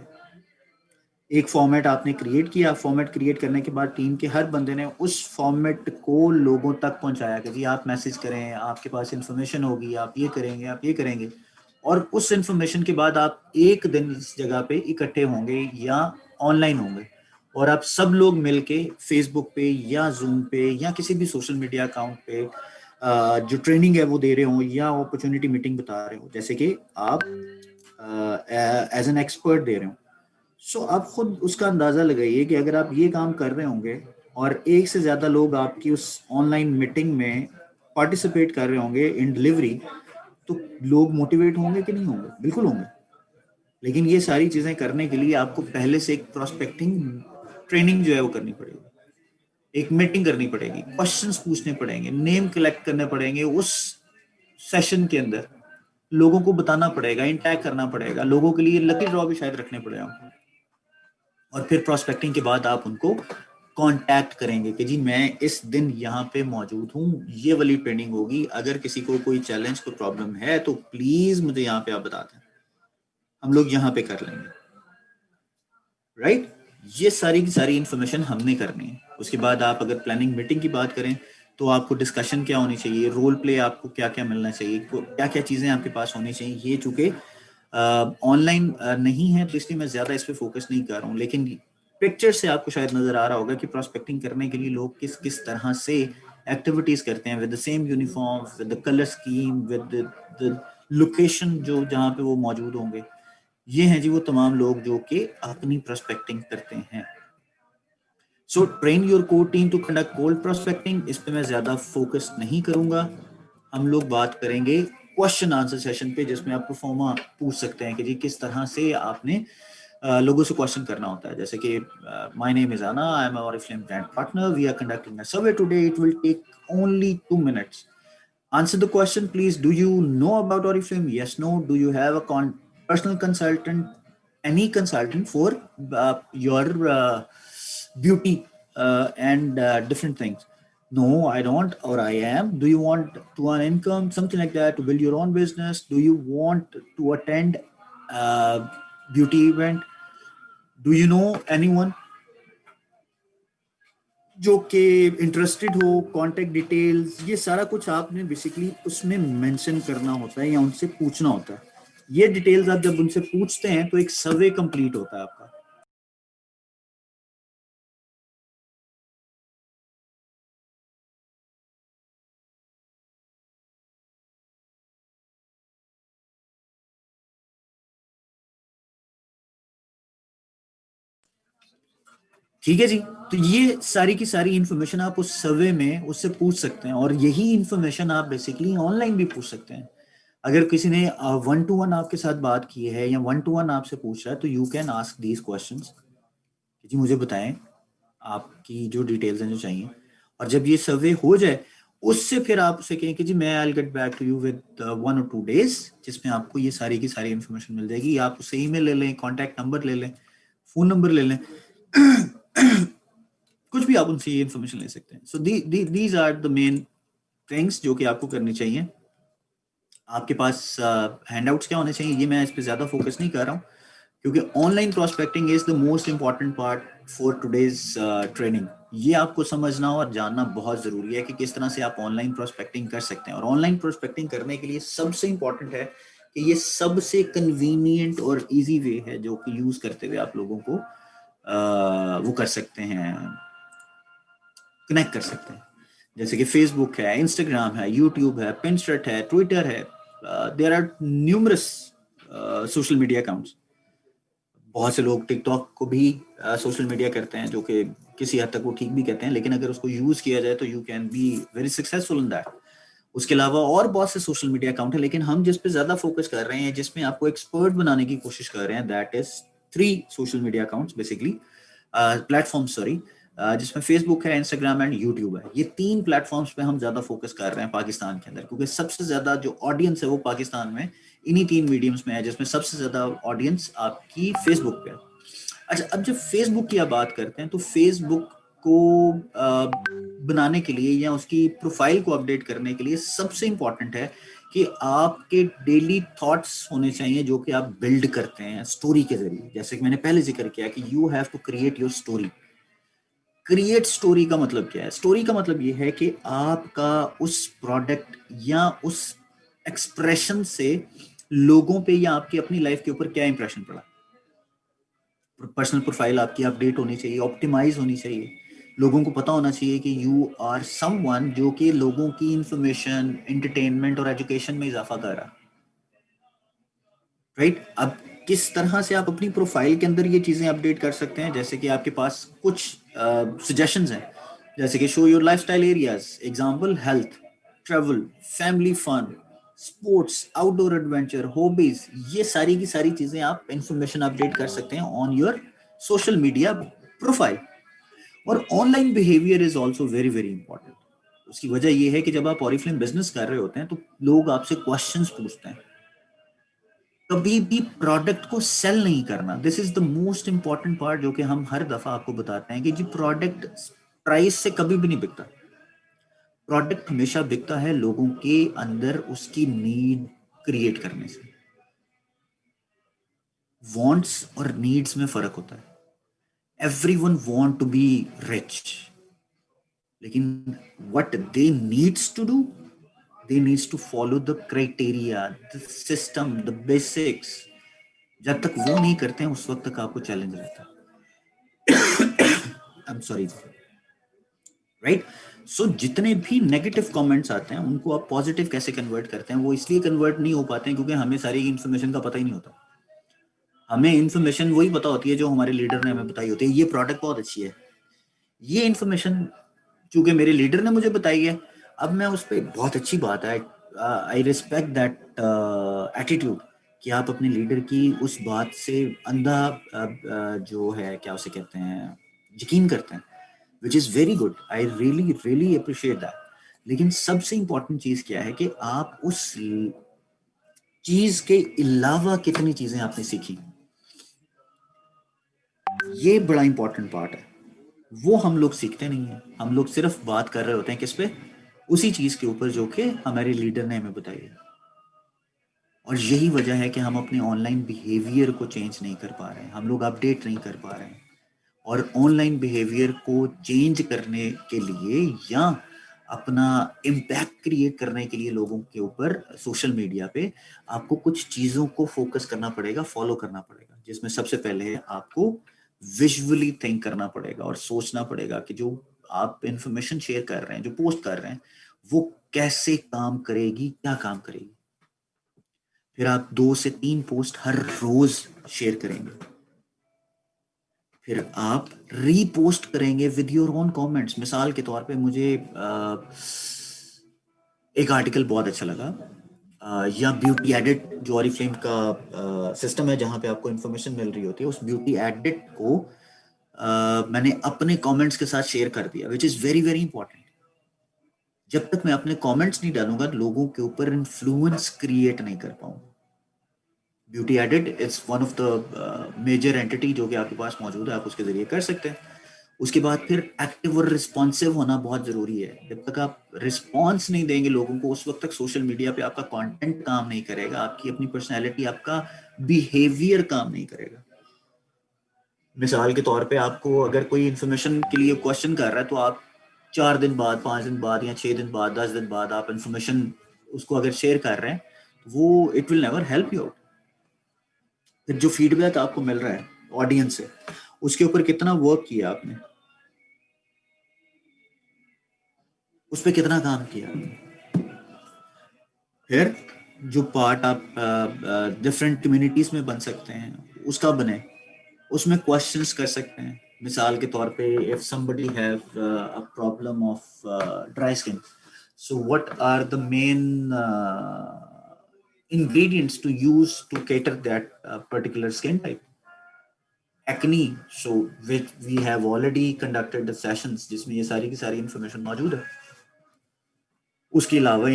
एक फॉर्मेट आपने क्रिएट किया, फॉर्मेट क्रिएट करने के बाद टीम के हर बंदे ने उस फॉर्मेट को लोगों तक पहुंचाया कि जी आप मैसेज करें, आपके पास इंफॉर्मेशन होगी, आप ये करेंगे, आप ये करेंगे. और उस इंफॉर्मेशन के बाद आप एक दिन इस जगह पे इकट्ठे होंगे या ऑनलाइन होंगे और आप सब लोग मिलके फेसबुक पे या जूम पे या किसी भी सोशल मीडिया अकाउंट पे जो ट्रेनिंग है वो दे रहे हो या अपॉर्चुनिटी मीटिंग बता रहे हो, जैसे कि आप एज एन एक्सपर्ट दे रहे हो. सो आप खुद उसका अंदाजा लगाइए कि अगर आप ये काम कर रहे होंगे और एक से ज्यादा लोग आपकी उस ऑनलाइन मीटिंग में पार्टिसिपेट कर रहे होंगे इन डिलीवरी, तो लोग मोटिवेट होंगे कि नहीं होंगे? बिल्कुल होंगे. लेकिन ये सारी चीजें करने के लिए आपको पहले से एक प्रोस्पेक्टिंग ट्रेनिंग जो है वो करनी पड़ेगी. एक मीटिंग करनी पड़ेगी, क्वेश्चंस पूछने पड़ेंगे, नेम कलेक्ट करने पड़ेंगे. उस सेशन के अंदर लोगों को बताना पड़ेगा, इंटैक्ट करना पड़ेगा, लोगों के लिए लकी ड्रॉ भी शायद रखने पड़ेगा. और फिर प्रोस्पेक्टिंग के बाद आप उनको कांटेक्ट करेंगे कि जी मैं इस दिन यहाँ पे मौजूद हूँ, ये वाली ट्रेनिंग होगी, अगर किसी को कोई चैलेंज, कोई प्रॉब्लम है तो प्लीज मुझे यहाँ पे आप बता दें, हम लोग यहाँ पे कर लेंगे. राइट. ये सारी की सारी इंफॉर्मेशन हमने करनी है. उसके बाद आप अगर प्लानिंग मीटिंग की बात करें तो आपको डिस्कशन क्या होनी चाहिए, रोल प्ले आपको क्या क्या मिलना चाहिए, क्या क्या चीजें आपके पास होनी चाहिए. ये चूंकि ऑनलाइन नहीं है तो इसलिए मैं ज्यादा इस पे फोकस नहीं कर रहा हूँ, लेकिन पिक्चर से आपको शायद नजर आ रहा होगा कि प्रोस्पेक्टिंग करने के लिए लोग किस किस तरह से एक्टिविटीज करते हैं, with the same uniform, with the colour scheme, with the location जो जहाँ पे वो मौजूद होंगे। ये हैं जी वो तमाम लोग जो कि अपनी प्रोस्पेक्टिंग करते हैं। So train your core team to conduct cold prospecting, इस पे मैं ज्यादा फोकस नहीं करूंगा। हम लोग बात करेंगे क्वेश्चन आंसर सेशन पे, जिसमें आप प्रोफोमा पूछ सकते हैं कि जी किस तरह से आपने लोगों से क्वेश्चन करना होता है। जैसे कि my name is Anna, I am a Oriflame brand partner, we are conducting a survey today, it will take only 2 minutes. Answer the question, please. Do you know about Oriflame? Yes, no. Do you have a personal consultant, any consultant for your beauty and different things? No, I don't, or I am. Do you want to earn income, something like that, to build your own business? Do you want to attend a beauty event? Do you know anyone जो कि इंटरेस्टेड हो? कांटेक्ट डिटेल्स, ये सारा कुछ आपने बेसिकली उसमें मेंशन करना होता है या उनसे पूछना होता है। ये डिटेल्स आप जब उनसे पूछते हैं तो एक सर्वे कंप्लीट होता है आपका। ठीक है जी, तो ये सारी की सारी इंफॉर्मेशन आप उस सर्वे में उससे पूछ सकते हैं, और यही इंफॉर्मेशन आप बेसिकली ऑनलाइन भी पूछ सकते हैं। अगर किसी ने 1-to-1 आपके साथ बात की है या 1-to-1 आपसे पूछ रहा है, तो you can ask these questions जी मुझे बताएं आपकी जो डिटेल्स हैं जो चाहिए। और जब ये सर्वे हो जाए, उससे फिर आप उसे कहें कि जी मैं I get back to you with 1 or 2 days, जिसमें आपको ये सारी की सारी इंफॉर्मेशन मिल जाएगी। आप उससे ईमेल ले लें, कॉन्टैक्ट नंबर ले लें, फोन नंबर ले लें, कुछ भी आप उनसे ये इंफॉर्मेशन ले सकते हैं। So these are the main things जो कि आपको करनी चाहिए। आपके पास हैंडआउट्स क्या होने चाहिए, ये मैं इस पर ज्यादा फोकस नहीं कर रहा हूँ, क्योंकि online prospecting is the most important part for today's training. ये आपको समझना और जानना बहुत जरूरी है कि किस तरह से आप ऑनलाइन प्रोस्पेक्टिंग कर सकते हैं। और ऑनलाइन प्रोस्पेक्टिंग करने के लिए सबसे इंपॉर्टेंट है कि ये सबसे कन्वीनियंट और इजी वे है जो कि यूज करते हुए आप लोगों को वो कर सकते हैं, कनेक्ट कर सकते हैं। जैसे कि फेसबुक है, इंस्टाग्राम है, यूट्यूब है, पिंटरेस्ट है, ट्विटर है, there are numerous social media accounts. बहुत से लोग टिकटॉक को भी सोशल मीडिया करते हैं, जो कि किसी हद तक वो ठीक भी कहते हैं, लेकिन अगर उसको यूज किया जाए तो you can be very successful in that. उसके अलावा और बहुत से सोशल मीडिया अकाउंट है, लेकिन हम जिस पे ज्यादा फोकस कर रहे हैं, जिसमें आपको एक्सपर्ट बनाने की कोशिश कर रहे हैं, that is 3 social media accounts basically, platform sorry, जिसमें फेसबुक है, इंस्टाग्राम एंड यूट्यूब है। ये 3 प्लेटफॉर्म्स पे हम ज्यादा फोकस कर रहे हैं पाकिस्तान के अंदर, क्योंकि सबसे ज्यादा जो ऑडियंस है वो पाकिस्तान में इन्हीं 3 मीडियम्स में है, जिसमें सबसे ज्यादा ऑडियंस आपकी फेसबुक पे है। अच्छा, अब जब फेसबुक की आप बात करते हैं, तो फेसबुक को बनाने के लिए या उसकी प्रोफाइल को अपडेट करने के लिए सबसे इंपॉर्टेंट है कि आपके डेली थॉट्स होने चाहिए जो कि आप बिल्ड करते हैं स्टोरी के जरिए। जैसे कि मैंने पहले जिक्र किया कि you have to create your story. Create story का मतलब क्या है? स्टोरी का मतलब ये है कि आपका उस प्रोडक्ट या उस एक्सप्रेशन से लोगों पे या आपकी अपनी लाइफ के ऊपर क्या इंप्रेशन पड़ा। पर्सनल प्रोफाइल आपकी अपडेट होनी चाहिए, ऑप्टिमाइज होनी चाहिए। लोगों को पता होना चाहिए कि यू आर समवन जो कि लोगों की इंफॉर्मेशन, एंटरटेनमेंट और एजुकेशन में इजाफा कर रहा है। राइट? अब किस तरह से आप अपनी प्रोफाइल के अंदर ये चीजें अपडेट कर सकते हैं? जैसे कि आपके पास कुछ सजेशंस हैं, जैसे कि show your lifestyle areas, example health, travel, family fun, sports, outdoor adventure, hobbies. ये सारी की सारी चीजें आप इंफॉर्मेशन अपडेट कर सकते हैं on your social media profile. और online behaviour is also very very important. उसकी वजह यह है कि जब आप ऑरिफ्लेम बिजनेस कर रहे होते हैं तो लोग आपसे क्वेश्चंस पूछते हैं। कभी भी प्रोडक्ट को सेल नहीं करना, this is the most important part, जो कि हम हर दफा आपको बताते हैं कि जी प्रोडक्ट प्राइस से कभी भी नहीं बिकता। प्रोडक्ट हमेशा बिकता है लोगों के अंदर उसकी नीड क्रिएट करने से। वांट्स और नीड्स में फर्क होता है। Everyone want to be rich, लेकिन what they needs to do, they needs to follow the criteria, the system, the basics। जब तक वो नहीं करते हैं उस वक्त तक आपको चैलेंज रहता है। I am sorry, right? So जितने भी नेगेटिव कमेंट्स आते हैं उनको आप पॉजिटिव कैसे कन्वर्ट करते हैं? वो इसलिए कन्वर्ट नहीं हो पाते हैं क्योंकि हमें सारी इन्फॉर्मेशन का पता ही नहीं होता। हमें इन्फॉर्मेशन वही पता होती है जो हमारे लीडर ने हमें बताई होती है। ये प्रोडक्ट बहुत अच्छी है, ये इन्फॉर्मेशन चूंकि मेरे लीडर ने मुझे बताई है, अब मैं उस पर, बहुत अच्छी बात है, आई रिस्पेक्ट दैट एटीट्यूड कि आप अपने लीडर की उस बात से अंधा जो है क्या उसे कहते हैं, यकीन करते हैं, which is very good. I really really appreciate that. लेकिन सबसे इंपॉर्टेंट चीज़ क्या है कि आप उस चीज़ के अलावा कितनी चीज़ें आपने सीखी, ये बड़ा इंपॉर्टेंट पार्ट है। वो हम लोग सीखते नहीं है, हम लोग सिर्फ बात कर रहे होते हैं किस पे, उसी चीज के ऊपर जो कि हमारे लीडर ने हमें बताई है। और यही वजह है कि हम अपने ऑनलाइन बिहेवियर को चेंज नहीं कर पा रहे हैं, हम लोग अपडेट नहीं कर पा रहे हैं। और ऑनलाइन बिहेवियर को चेंज करने के लिए या अपना इम्पैक्ट क्रिएट करने के लिए लोगों के ऊपर सोशल मीडिया पे आपको कुछ चीज़ों को फोकस करना पड़ेगा, फॉलो करना पड़ेगा, जिसमें सबसे पहले आपको विजुअली थिंक करना पड़ेगा और सोचना पड़ेगा कि जो आप इंफॉर्मेशन शेयर कर रहे हैं, जो पोस्ट कर रहे हैं, वो कैसे काम करेगी, क्या काम करेगी। फिर आप 2 से 3 पोस्ट हर रोज शेयर करेंगे, फिर आप रीपोस्ट करेंगे विद योर ओन कमेंट्स। मिसाल के तौर पे मुझे एक आर्टिकल बहुत अच्छा लगा, या ब्यूटी एडिट जो ऑरिफ्लेम का सिस्टम है जहां पे आपको इंफॉर्मेशन मिल रही होती है, उस ब्यूटी एडिट को मैंने अपने कमेंट्स के साथ शेयर कर दिया, which is very very important. जब तक मैं अपने कमेंट्स नहीं डालूंगा लोगों के ऊपर इन्फ्लुएंस क्रिएट नहीं कर पाऊंगा। Beauty edit is one of the major entity जो कि आपके पास मौजूद है, आप उसके जरिए कर सकते हैं। उसके बाद फिर एक्टिव और रिस्पॉन्सिव होना बहुत जरूरी है। जब तक आप रिस्पॉन्स नहीं देंगे लोगों को, उस वक्त तक सोशल मीडिया पे आपका कंटेंट काम नहीं करेगा, आपकी अपनी पर्सनैलिटी, आपका बिहेवियर काम नहीं करेगा। मिसाल के तौर पे आपको अगर कोई इन्फॉर्मेशन के लिए क्वेश्चन कर रहा है तो आप 4 दिन बाद, 5 दिन बाद या 6 दिन बाद, 10 दिन बाद आप इन्फॉर्मेशन उसको अगर शेयर कर रहे हैं, वो it will never help you out. फिर जो फीडबैक आपको मिल रहा है ऑडियंस से, उसके ऊपर कितना वर्क किया आपने, उस पर कितना काम किया आपने। फिर जो पार्ट आप डिफरेंट कम्युनिटीज में बन सकते हैं उसका बने, उसमें क्वेश्चंस कर सकते हैं। मिसाल के तौर पे if somebody have a problem of dry skin, so what are the main ingredients to use to cater that particular skin type? Acne, so which we have already conducted the sessions जिसमें ये सारी की सारी इंफॉर्मेशन मौजूद है। उसके अलावा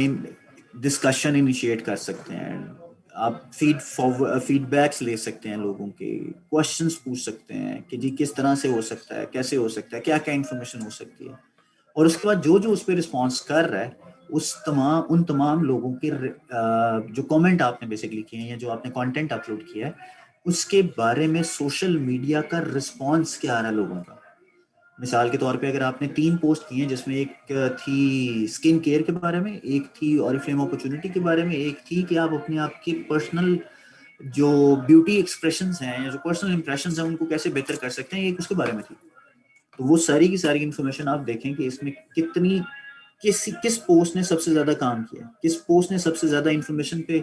डिस्कशन इनिशिएट कर सकते हैं, आप फीडबैक्स ले सकते हैं, लोगों के क्वेश्चंस पूछ सकते हैं कि जी किस तरह से हो सकता है, कैसे हो सकता है, क्या क्या इंफॉर्मेशन हो सकती है। और उसके बाद जो जो उस पर रिस्पॉन्स कर रहा है उन तमाम लोगों के जो कमेंट आपने बेसिकली किए हैं या जो आपने कंटेंट अपलोड किया है उसके बारे में सोशल मीडिया का रिस्पॉन्स क्या आ रहा है लोगों का। मिसाल के तौर पे अगर आपने 3 पोस्ट किए हैं जिसमें एक थी स्किन केयर के बारे में, एक थी ऑरिफ्लेम अपॉर्चुनिटी के बारे में, एक थी कि आप अपने आपके पर्सनल जो ब्यूटी एक्सप्रेशंस हैं या जो पर्सनल इंप्रेशंस हैं उनको कैसे बेहतर कर सकते हैं, एक उसके बारे में थी। तो वो सारी की सारी इंफॉर्मेशन आप देखें कि इसमें कितनी किस पोस्ट ने सबसे ज्यादा काम किया, किस पोस्ट ने सबसे ज्यादा इंफॉर्मेशन पे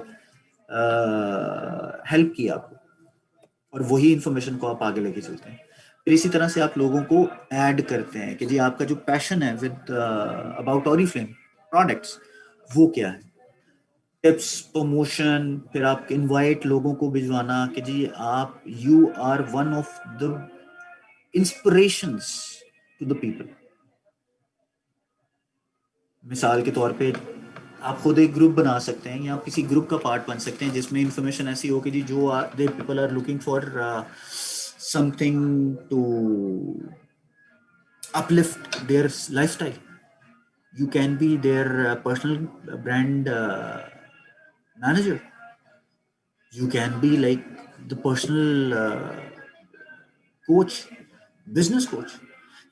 हेल्प किया आपको, और वही इंफॉर्मेशन को आप आगे लेके चलते हैं। फिर इसी तरह से आप लोगों को ऐड करते हैं कि जी आपका जो पैशन है विद अबाउट ऑरिफ्लेम प्रोडक्ट्स वो क्या है, टिप्स, प्रमोशन, फिर आप इनवाइट लोगों को भिजवाना कि जी आप you are one of the inspirations to the people. मिसाल के तौर पे आप खुद एक ग्रुप बना सकते हैं या आप किसी ग्रुप का पार्ट बन सकते हैं जिसमें इंफॉर्मेशन ऐसी हो कि जी जो they people are looking for something to uplift their lifestyle. You can be their personal brand manager. You can be like the personal coach, business coach.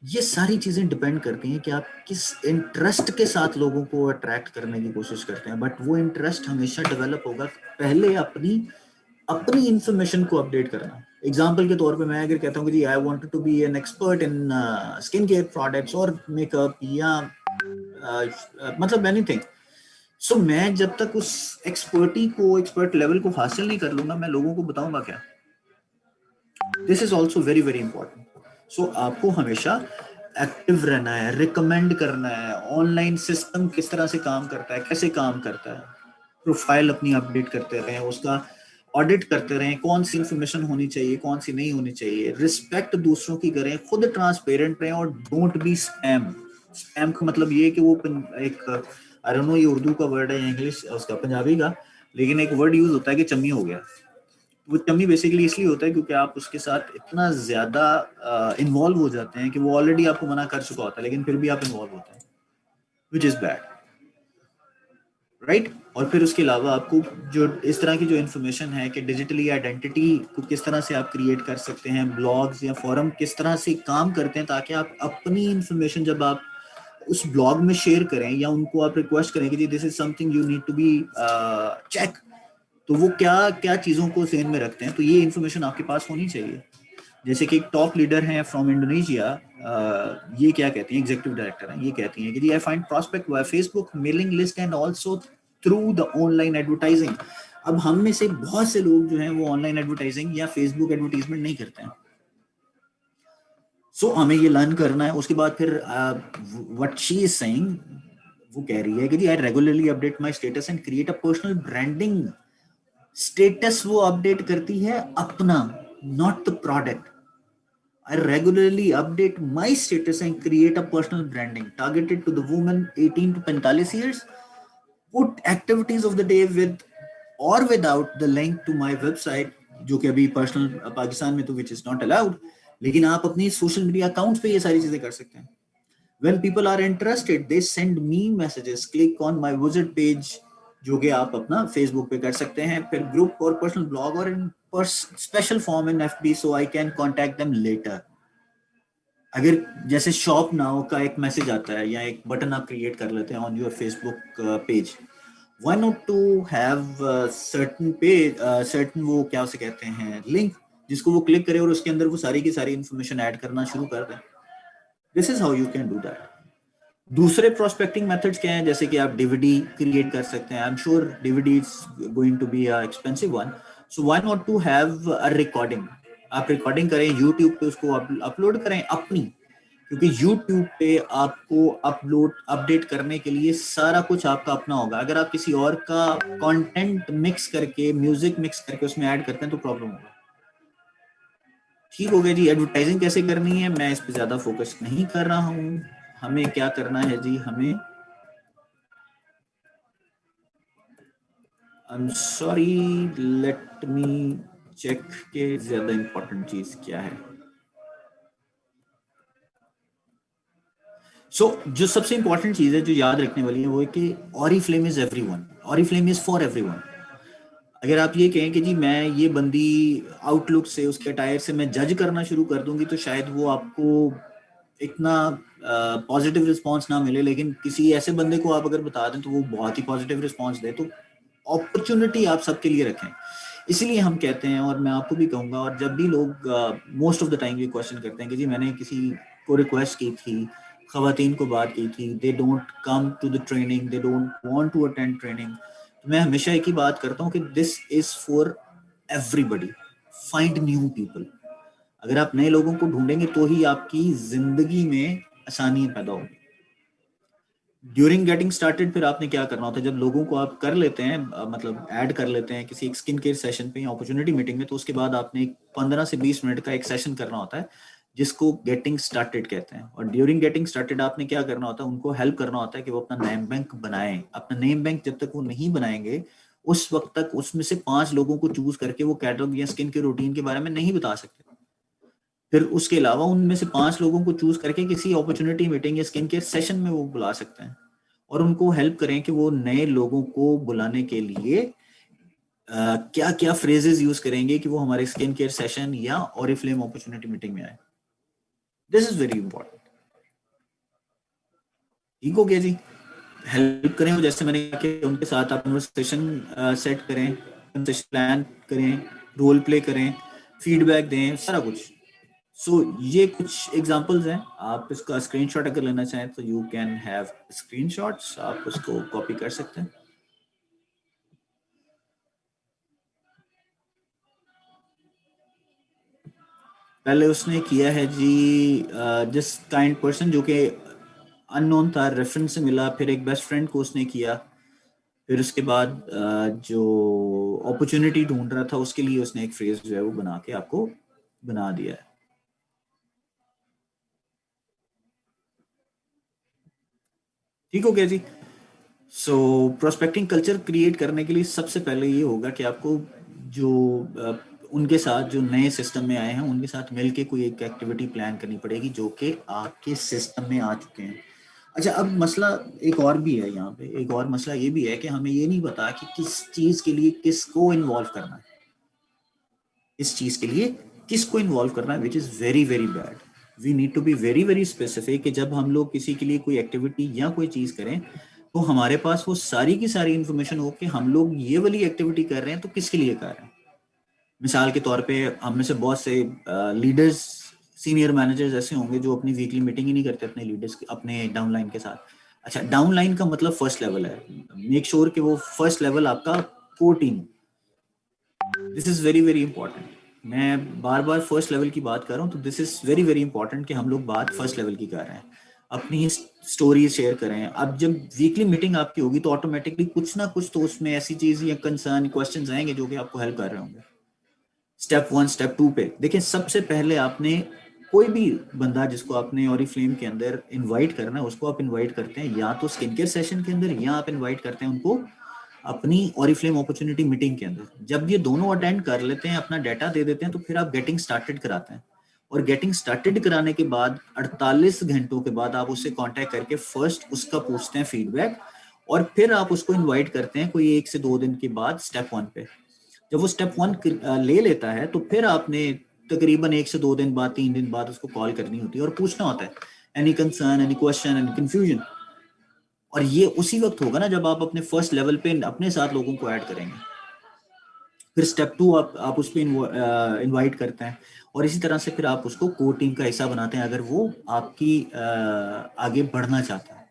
ये सारी चीजें डिपेंड करती हैं कि आप किस इंटरेस्ट के साथ लोगों को अट्रैक्ट करने की कोशिश करते हैं। बट वो इंटरेस्ट हमेशा डेवलप होगा पहले अपनी अपनी इंफॉर्मेशन को अपडेट करना। एग्जाम्पल के तौर पे मैं अगर कहता हूँ कि जी I wanted to be an expert in skin care products और मेकअप या मतलब एनीथिंग, सो मैं जब तक उस एक्सपर्ट लेवल को हासिल नहीं कर लूंगा, मैं लोगों को बताऊंगा क्या? This is also very very important. So आपको हमेशा एक्टिव रहना है, रिकमेंड करना है, ऑनलाइन सिस्टम किस तरह से काम करता है, कैसे काम करता है, प्रोफाइल अपनी अपडेट करते रहें, उसका ऑडिट करते रहें, कौन सी इंफॉर्मेशन होनी चाहिए, कौन सी नहीं होनी चाहिए, रिस्पेक्ट दूसरों की करें, खुद ट्रांसपेरेंट रहें और डोंट बी स्पैम. स्पैम का मतलब ये है कि वो एक, आई डोंट नो ये उर्दू का वर्ड है या इंग्लिश उसका पंजाबी का, लेकिन एक वर्ड यूज होता है कि चम्मी हो गया. वो चम्मी बेसिकली इसलिए होता है क्योंकि आप उसके साथ इतना ज्यादा इन्वॉल्व हो जाते हैं कि वो ऑलरेडी आपको मना कर चुका होता है, लेकिन फिर भी आप इन्वॉल्व होते हैं, विच इज बैड, राइट? और फिर उसके अलावा आपको जो इस तरह की जो इन्फॉर्मेशन है कि डिजिटली आइडेंटिटी को किस तरह से आप क्रिएट कर सकते हैं, ब्लॉग्स या फोरम किस तरह से काम करते हैं, ताकि आप अपनी इन्फॉर्मेशन जब आप उस ब्लॉग में शेयर करें या उनको आप रिक्वेस्ट करें कि जी this is something you need to be check, तो वो क्या क्या चीज़ों को ध्यान में रखते हैं, तो ये इन्फॉर्मेशन आपके पास होनी चाहिए. जैसे कि एक टॉप लीडर हैं फ्रॉम इंडोनेशिया, ये क्या कहती हैं, एग्जीक्यूटिव डायरेक्टर हैं, ये कहती हैं कि जी I find prospect via Facebook mailing list and also through the online advertising. अब हम में से बहुत से लोग जो हैं वो ऑनलाइन एडवर्टाइजिंग या फेसबुक एडवर्टाइजमेंट नहीं करते हैं. सो हमें ये लर्न करना है. उसके बाद फिर व्हाट शी इज सेइंग, वो कह रही है कि जी I regularly update my status and create a personal branding. Status वो अपडेट करती है अपना, not the product. I regularly update my status and create a personal branding targeted to the women 18 to 45 years. Put activities of the day with or without the link to my website, जो कि अभी पर्सनल पाकिस्तान में तो विच इज नॉट अलाउड, लेकिन आप अपनी सोशल मीडिया अकाउंट्स पे ये सारी चीजें कर सकते हैं. When people are interested, they send me messages. Click on my visit page, जो कि आप अपना फेसबुक पे कर सकते हैं, फिर ग्रुप और पर्सनल ब्लॉग और in special form in FB so I can contact them later. अगर जैसे शॉप नाउ का एक मैसेज आता है या एक बटन आप क्रिएट कर लेते हैं on your Facebook page, why not to have certain page, certain वो क्या उसे कहते हैं लिंक, जिसको वो क्लिक करे और उसके अंदर वो सारी की सारी इंफॉर्मेशन ऐड करना शुरू कर दें. This is how you can do that. दूसरे प्रोस्पेक्टिंग मेथड्स क्या हैं, जैसे कि आप डीवीडी क्रिएट कर सकते हैं. I am sure DVD is going to be a expensive one, so why not to have a recording. आप रिकॉर्डिंग करें, यूट्यूब पे उसको अपलोड करें अपनी, क्योंकि यूट्यूब पे आपको अपलोड अपडेट करने के लिए सारा कुछ आपका अपना होगा. अगर आप किसी और का कंटेंट मिक्स करके, म्यूजिक मिक्स करके उसमें ऐड करते हैं तो प्रॉब्लम होगा. ठीक हो गया जी. एडवर्टाइजिंग कैसे करनी है मैं इस पे ज्यादा फोकस नहीं कर रहा हूँ. हमें क्या करना है जी, हमें, I am sorry, let me check के ज्यादा इंपॉर्टेंट चीज क्या है. जो सबसे इंपॉर्टेंट चीज है जो याद रखने वाली है वो है कि Oriflame is everyone, Oriflame is for everyone. अगर आप ये कहें कि जी मैं ये बंदी आउटलुक से, उसके अटायर से मैं जज करना शुरू कर दूंगी, तो शायद वो आपको इतना पॉजिटिव रिस्पांस ना मिले. लेकिन किसी ऐसे बंदे को आप अगर बता दें तो वो बहुत ही पॉजिटिव रिस्पांस दे, तो अपॉर्चुनिटी आप सबके लिए रखें. इसलिए हम कहते हैं, और मैं आपको भी कहूंगा, और जब भी लोग मोस्ट ऑफ द टाइम ये क्वेश्चन करते हैं कि जी मैंने किसी को रिक्वेस्ट की थी, खवातीन को बात की थी, they don't come to the training, they don't want to attend training, तो मैं हमेशा एक ही बात करता हूँ कि this is for everybody. Find new people. अगर आप नए लोगों को ढूंढेंगे तो ही आपकी जिंदगी में आसानी पैदा होगी. ड्यूरिंग गेटिंग स्टार्टेड फिर आपने क्या करना होता है, जब लोगों को आप कर लेते हैं, मतलब ऐड कर लेते हैं किसी एक स्किन केयर सेशन पे या अपॉर्चुनिटी मीटिंग में, तो उसके बाद आपने 15 से 20 मिनट का एक सेशन करना होता है जिसको गेटिंग स्टार्टेड कहते हैं. और ड्यूरिंग गेटिंग स्टार्टेड आपने क्या करना होता है, उनको हेल्प करना होता है कि वो अपना नेम बैंक बनाएं. अपना नेम बैंक जब तक वो नहीं बनाएंगे उस वक्त तक उसमें से 5 लोगों को चूज करके वो कैटलॉग या स्किन केयर रूटीन के बारे में नहीं बता सकते. फिर उसके अलावा उनमें से 5 लोगों को चूज करके किसी अपॉर्चुनिटी मीटिंग या स्किन केयर सेशन में वो बुला सकते हैं, और उनको हेल्प करें कि वो नए लोगों को बुलाने के लिए क्या क्या फ्रेजेस यूज करेंगे कि वो हमारे स्किन केयर सेशन या ऑरिफ्लेम अपॉर्चुनिटी मीटिंग में आए. This is very important. ठीक हो गया जी. हेल्प करें, जैसे मैंने कहा कि उनके साथ आप कन्वर्सेशन सेट करें, कन्वर्सेशन प्लान करें, रोल प्ले करें, फीडबैक दें, सारा कुछ। सो ये कुछ एग्जांपल्स हैं, आप इसका स्क्रीनशॉट अगर लेना चाहें तो यू कैन हैव स्क्रीनशॉट्स, आप उसको कॉपी कर सकते हैं। पहले उसने किया है जी जिस काइंड पर्सन जो कि अननोन था, रेफरेंस से मिला, फिर एक बेस्ट फ्रेंड को उसने किया, फिर उसके बाद जो अपॉर्चुनिटी ढूंढ रहा था उसके लिए उसने एक फ्रेज जो है वो बना के आपको बना दिया है। ठीक हो गया जी। सो प्रोस्पेक्टिंग कल्चर क्रिएट करने के लिए सबसे पहले ये होगा कि आपको जो अ, उनके साथ जो नए सिस्टम में आए हैं उनके साथ मिलके कोई एक एक्टिविटी प्लान करनी पड़ेगी जो कि आपके सिस्टम में आ चुके हैं। अच्छा, अब मसला एक और भी है यहाँ पे, एक और मसला ये भी है कि हमें ये नहीं पता कि किस चीज के लिए किसको इन्वॉल्व करना है, इस चीज के लिए किसको इन्वॉल्व करना है, which is very very bad. We need to be very very specific कि जब हम लोग किसी के लिए कोई एक्टिविटी या कोई चीज करें तो हमारे पास वो सारी की सारी इंफॉर्मेशन हो कि हम लोग ये वाली एक्टिविटी कर रहे हैं तो किसके लिए कर रहे हैं। मिसाल के तौर पे हम में से बहुत से लीडर्स, सीनियर मैनेजर्स ऐसे होंगे जो अपनी वीकली मीटिंग ही नहीं करते अपने लीडर्स, अपने डाउनलाइन के साथ। अच्छा, डाउनलाइन का मतलब फर्स्ट लेवल है, मेक श्योर कि वो फर्स्ट लेवल आपका core team, this is very very important. मैं बार बार फर्स्ट लेवल की बात कर रहा हूँ तो this is very very important कि हम लोग बात फर्स्ट लेवल की कर रहे हैं, अपनी स्टोरी शेयर करें। अब जब वीकली मीटिंग आपकी होगी तो ऑटोमेटिकली कुछ ना कुछ तो उसमें ऐसी चीज या कंसर्न क्वेश्चंस आएंगे जो कि आपको हेल्प कर रहे होंगे। स्टेप वन स्टेप टू पे देखिए, सबसे पहले आपने कोई भी बंदा जिसको आपने ऑरिफ्लेम के अंदर इनवाइट करना है उसको आप इनवाइट करते हैं या तो स्किन केयर सेशन के अंदर, या आप इनवाइट करते हैं उनको अपनी ऑरिफ्लेम अपॉर्चुनिटी मीटिंग के अंदर। जब ये दोनों अटेंड कर लेते हैं, अपना डाटा दे देते हैं, तो फिर आप गेटिंग स्टार्टेड कराते हैं। और गेटिंग स्टार्टेड कराने के बाद 48 घंटों के बाद आप उससे कांटेक्ट करके फर्स्ट उसका पूछते हैं फीडबैक, और फिर आप उसको इनवाइट करते हैं कोई 1 से 2 दिन के बाद स्टेप वन पे। जब वो स्टेप वन ले लेता है तो फिर आपने तकरीबन 1 से 2 दिन बाद, 3 दिन बाद उसको कॉल करनी होती है और पूछना होता है any concern, any question, any confusion. और ये उसी वक्त होगा ना जब आप अपने फर्स्ट लेवल पे अपने साथ लोगों को ऐड करेंगे। फिर स्टेप टू आप उस पर इनवाइट करते हैं, और इसी तरह से फिर आप उसको कोर टीम का हिस्सा बनाते हैं अगर वो आपकी आगे बढ़ना चाहता है,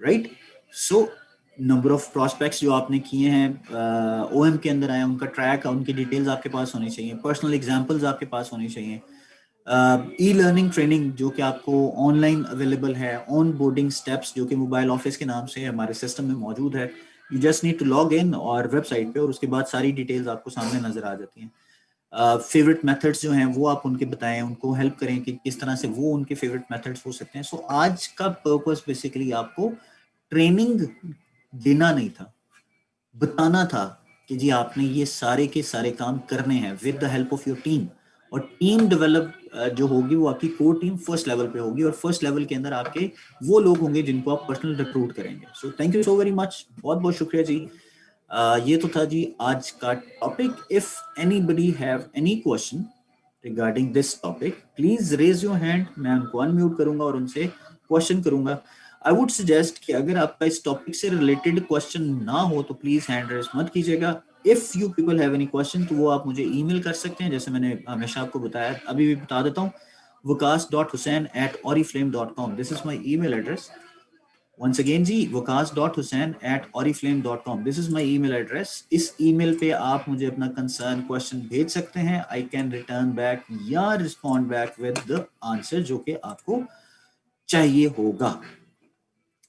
right. So number of prospects जो आपने किए हैं ओएम के अंदर आए, उनका ट्रैक, उनकी डिटेल्स आपके पास होनी चाहिए, पर्सनल एग्जांपल्स आपके पास होनी चाहिए, ई लर्निंग ट्रेनिंग जो कि आपको ऑनलाइन अवेलेबल है, ऑन बोर्डिंग स्टेप्स जो कि मोबाइल ऑफिस के नाम से हमारे सिस्टम में मौजूद है। You just need to log in और वेबसाइट पे, और उसके बाद सारी डिटेल्स आपको सामने नजर आ जाती हैं। फेवरेट मेथड्स जो हैं वो आप उनके बताएं, उनको हेल्प करें कि किस तरह से वो उनके फेवरेट मेथड्स हो सकते हैं। सो आज का पर्पस बेसिकली आपको ट्रेनिंग देना नहीं था, बताना था कि जी आपने ये सारे के सारे काम करने हैं with the help of your team. और टीम डेवलप जो होगी वो आपकी कोर टीम फर्स्ट लेवल पे होगी, और फर्स्ट लेवल के अंदर आपके वो लोग होंगे जिनको आप पर्सनल रिक्रूट करेंगे। So thank you so very much, बहुत बहुत शुक्रिया जी। ये तो था जी आज का topic. If anybody have any question regarding this topic please raise your hand, मैं उनको अनम्यूट करूंगा और उनसे क्वेश्चन करूंगा। आई वुड सजेस्ट कि अगर आपका इस टॉपिक से रिलेटेड क्वेश्चन ना हो तो प्लीज हैंड रेज मत कीजिएगा। If you people have any question तो वो आप मुझे ईमेल कर सकते हैं, जैसे मैंने हमेशा आपको बताया, अभी भी बता देता हूँ, waqas.hussain@oriflame.com, this is my email address. once again जी, waqas.hussain@oriflame.com, this is my email address. इस ईमेल पे आप मुझे अपना कंसर्न क्वेश्चन भेज सकते हैं, आई कैन रिटर्न बैक या respond back with the answer जो कि आपको चाहिए होगा,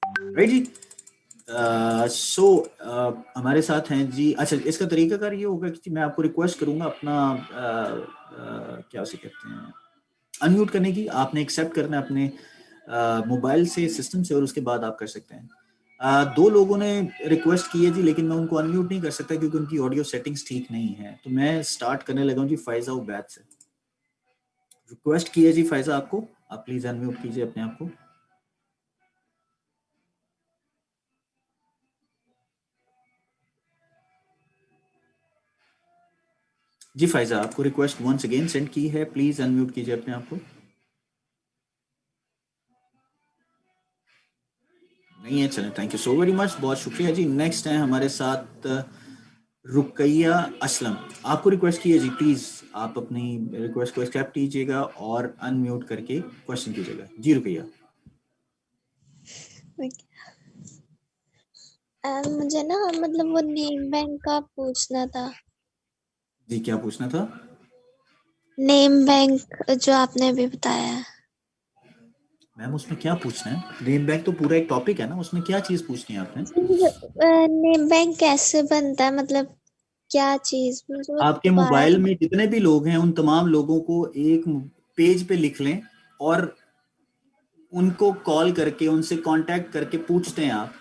राइट जी। हमारे साथ हैं जी। अच्छा, इसका तरीकाकार ये होगा कि मैं आपको रिक्वेस्ट करूंगा अपना क्या उसे कहते हैं, अनम्यूट करने की, आपने एक्सेप्ट करना है अपने मोबाइल से, सिस्टम से, और उसके बाद आप कर सकते हैं। दो लोगों ने रिक्वेस्ट की है जी, लेकिन मैं उनको अनम्यूट नहीं कर सकता क्योंकि उनकी ऑडियो सेटिंग्स ठीक नहीं है। तो मैं स्टार्ट करने लगा हूँ जी फायजा उबैद से। रिक्वेस्ट की है जी फायजा आपको, आप प्लीज अनम्यूट कीजिए अपने आप को। जी फायजा, आपको रिक्वेस्ट वंस अगेन सेंड की है, प्लीज अनम्यूट कीजिए अपने आप को। नहीं है, चलें, thank you so very much, बहुत शुक्रिया जी। नेक्स्ट है हमारे साथ रुकैया असलम, आपको रिक्वेस्ट की है जी, प्लीज आप अपनी रिक्वेस्ट को एक्सेप्ट कीजिएगा और अनम्यूट करके क्वेश्चन कीजिएगा। जी रुकैया। मुझे ना मतलब वो नेम बैंक का पूछना था। जी क्या पूछना था? नेम बैंक जो आपने अभी बताया है। मैम उसमें क्या पूछना है? नेम बैंक तो पूरा एक टॉपिक है ना, उसमें क्या चीज पूछनी है आपने? नेम बैंक कैसे बनता है, मतलब क्या चीज, मुझे वो आपके दोबारा मोबाइल से। में जितने भी लोग हैं उन तमाम लोगों को एक पेज पे लिख लें और उनको कॉल करके उनसे कांटेक्ट करके पूछते हैं आप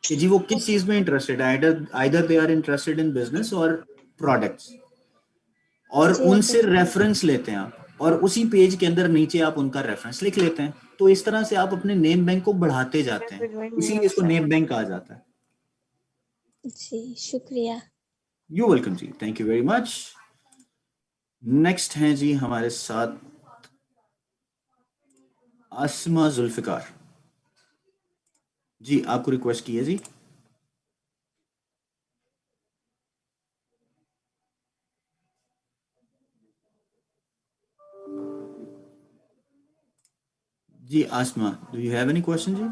कि जी वो किस चीज में इंटरेस्टेड है, either either they are interested in business और प्रोडक्ट्स, और जी ओके। उनसे रेफरेंस लेते हैं आप और उसी पेज के अंदर नीचे आप उनका रेफरेंस लिख लेते हैं। तो इस तरह से आप अपने नेम बैंक को बढ़ाते जाते हैं, इसीलिए इसको नेम बैंक कहा जाता है। जी शुक्रिया। यू वेलकम जी, thank you very much. Next हैं जी हमारे साथ आसमा जुल्फिकार। जी आपको रिक्वेस्ट की है जी। जी Asma, do you have any question जी?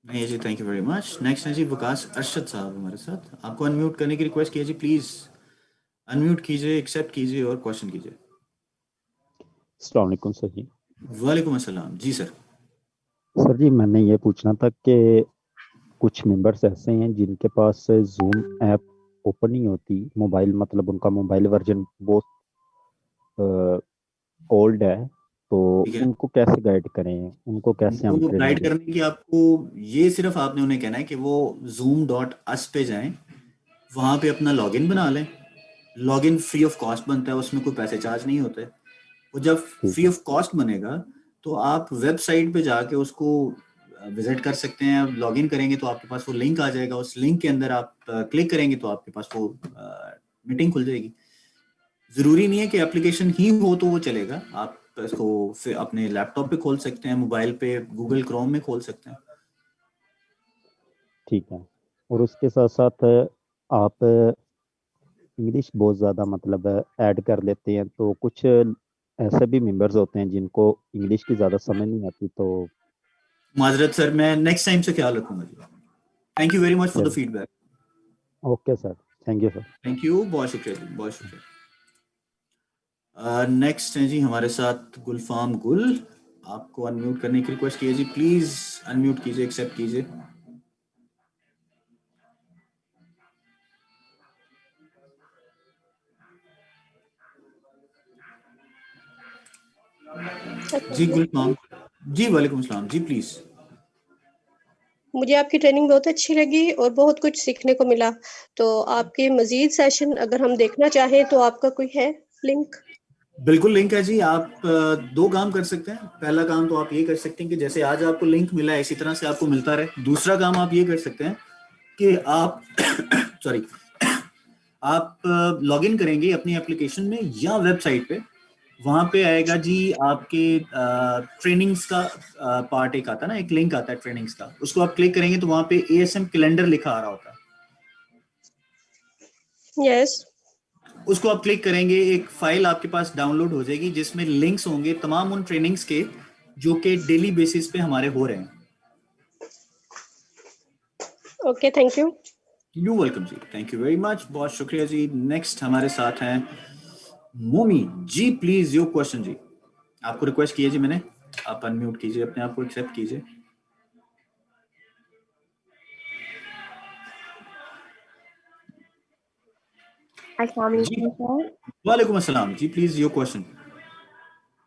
नहीं जी, thank you very much. Next है जी विकास अरशद साहब हमारे साथ, आपको अनम्यूट करने की रिक्वेस्ट की है जी, प्लीज अनम्यूट कीजिए, एक्सेप्ट कीजिए और क्वेश्चन कीजिए। अस्सलाम वालेकुम सर जी। वालेकुम अस्सलाम जी सर। सर जी मैंने ये पूछना था कि कुछ मेंबर्स ऐसे हैं जिनके पास जूम ऐप ओपन नहीं होती, मोबाइल मतलब उनका मोबाइल वर्जन बहुत ओल्ड है, तो ठीक है, उनको कैसे गाइड करें, उनको कैसे हम उनको ट्रेनिंग गाइड दें? करने की आपको ये सिर्फ आपने उन्हें कहना है कि वो zoom.us पे जाएं, वहाँ पे अपना लॉगिन बना लें। लॉगिन फ्री ऑफ कॉस्ट बनता है, उसमें कोई पैसे चार्ज नहीं होते। वो जब ठीक फ्री है। ऑफ कॉस्ट बनेगा तो आप वेबसाइट पे जाके उसको विजिट कर सकते हैं। लॉगिन करेंगे तो आपके पास वो लिंक आ जाएगा, उस लिंक के अंदर आप क्लिक करेंगे तो आपके पास वो मीटिंग खुल जाएगी। जरूरी नहीं है कि एप्लीकेशन ही हो तो वो चलेगा, आप इसको फिर अपने लैपटॉप पे खोल सकते हैं, मोबाइल पे गूगल क्रोम में खोल सकते हैं। ठीक है। और उसके साथ साथ आप इंग्लिश बहुत ज़्यादा मतलब ऐड कर लेते हैं, तो कुछ ऐसे भी मेंबर्स होते हैं जिनको इंग्लिश की ज़्यादा समझ नहीं आती, तो माजरत सर, मैं नेक्स्ट टाइम से ख्याल रखूंगा जी। Thank you very much for the चलिए। Feedback. Okay sir, thank you sir. Thank you, बहुत शुक्रिया जी, बहुत शुक्रिया। नेक्स्ट है जी हमारे साथ गुलफाम गुल, आपको अनम्यूट करने की रिक्वेस्ट की है जी, प्लीज अनम्यूट कीजिए, एक्सेप्ट कीजिए। जी गुलफाम, जी वालेकुम सलाम जी, प्लीज। मुझे आपकी ट्रेनिंग बहुत अच्छी लगी और बहुत कुछ सीखने को मिला। तो आपके मजीद सेशन अगर हम देखना चाहें तो आपका कोई है लिंक? बिल्कुल लिंक है जी। आप दो काम कर सकते हैं। पहला काम तो आप ये कर सकते हैं कि जैसे आज आपको लिंक मिला है इसी तरह से आपको मिलता रहे। दूसरा काम आप ये कर सकते हैं कि आप सॉरी, आप लॉगिन करेंगे अपनी एप्लीकेशन में या वेबसाइट पे, वहां पे आएगा जी आपके ट्रेनिंग्स का पार्ट एक आता है ना, एक लिंक आता है ट्रेनिंग्स का, उसको आप क्लिक करेंगे तो वहां पे एएसएम कैलेंडर लिखा आ रहा होता है। यस। उसको आप क्लिक करेंगे, एक फाइल आपके पास डाउनलोड हो जाएगी जिसमें लिंक्स होंगे तमाम उन ट्रेनिंग्स के जो कि डेली बेसिस पे हमारे हो रहे हैं। Okay, thank you. You welcome जी, थैंक यू वेरी मच, बहुत शुक्रिया जी। नेक्स्ट हमारे साथ हैं मोमी जी, प्लीज योर क्वेश्चन जी। आपको रिक्वेस्ट की है जी मैंने, आप अनम्यूट कीजिए, अपने आप को एक्सेप्ट कीजिए। अस्सलाम जी वालेकुम सर। वालेकुम अस्सलाम जी, प्लीज योर क्वेश्चन।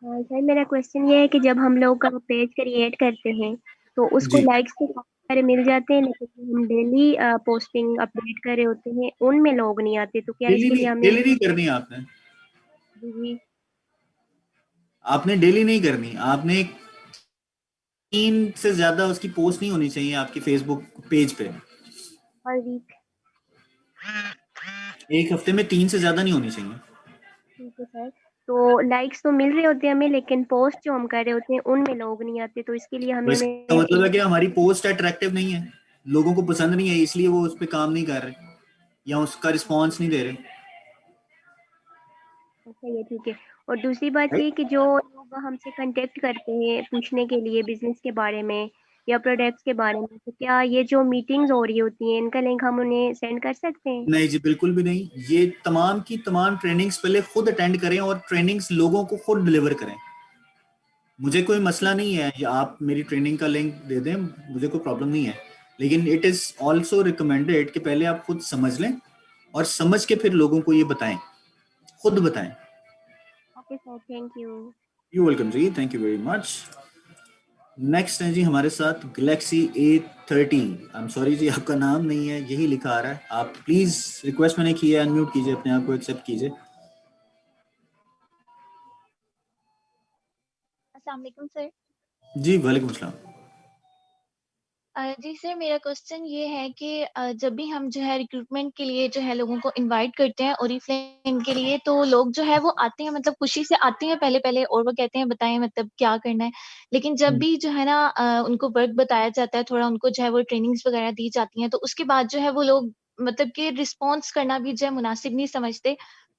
हाँ सर, मेरा क्वेश्चन ये है कि जब हम लोग का पेज क्रिएट करते हैं तो उसको जी लाइक्स तो काफी सारे मिल जाते हैं, लेकिन जो हम डेली पोस्टिंग अपडेट कर रहे होते हैं उनमें लोग नहीं आते, तो क्या इसके लिए हमें? डेली नहीं करनी है आपने, जी। आपने डेली नहीं करनी, आपने 3 से ज्यादा उसकी पोस्ट नहीं होनी चाहिए आपकी फेसबुक पेज पे। हर वीक। एक हफ्ते में 3 से ज्यादा नहीं होनी चाहिए। ठीक है सर। तो लाइक्स तो मिल रहे होते हैं हमें, लेकिन पोस्ट जो हम कर रहे होते हैं उनमें लोग नहीं आते, तो इसके लिए तो हमें इसका मतलब है कि हमारी पोस्ट अट्रैक्टिव नहीं है, लोगों को पसंद नहीं है, इसलिए वो उस पर काम नहीं कर रहे या उसका रिस्पॉन्स नहीं दे रहे, सही है, ठीक है। और दूसरी बात राइट? ये कि जो लोग हमसे कांटेक्ट करते हैं पूछने के लिए बिजनेस के बारे में या प्रोडक्ट्स के बारे में, तो क्या ये जो मीटिंग्स हो रही होती हैं इनका लिंक हम उन्हें सेंड कर सकते हैं? नहीं जी, बिल्कुल भी नहीं। ये तमाम की तमाम ट्रेनिंग्स पहले खुद अटेंड करें और ट्रेनिंग्स लोगों को खुद डिलीवर करें। मुझे कोई मसला नहीं है, या आप मेरी ट्रेनिंग का लिंक दे दें, मुझे कोई प्रॉब्लम नहीं है, लेकिन इट इज ऑल्सो रिकमेंडेड कि पहले आप खुद समझ लें और समझ के फिर लोगों को ये बताएं, खुद बताएं। Okay sir, thank you. You welcome जी, thank you very much. Next है जी हमारे साथ Galaxy A30। I am sorry जी, आपका नाम नहीं है, यही लिखा आ रहा है। आप प्लीज, रिक्वेस्ट मैंने की है, अनम्यूट कीजिए अपने आप को, एक्सेप्ट कीजिए। अस्सलाम वालेकुम सर। जी वालेकुम अस्सलाम। जी सर, मेरा क्वेश्चन ये है कि जब भी हम जो है रिक्रूटमेंट के लिए जो है लोगों को इनवाइट करते हैं ओरिफ्लेम के लिए, तो लोग जो है वो आते हैं, मतलब खुशी से आते हैं पहले-पहले, और वो कहते हैं बताएं मतलब क्या करना है। लेकिन जब भी जो है ना उनको वर्क बताया जाता है, थोड़ा उनको जो है वो ट्रेनिंग्स वगैरह दी जाती हैं, तो उसके बाद जो है वो लोग मतलब कि रिस्पॉन्स करना भी जो है मुनासिब नहीं समझते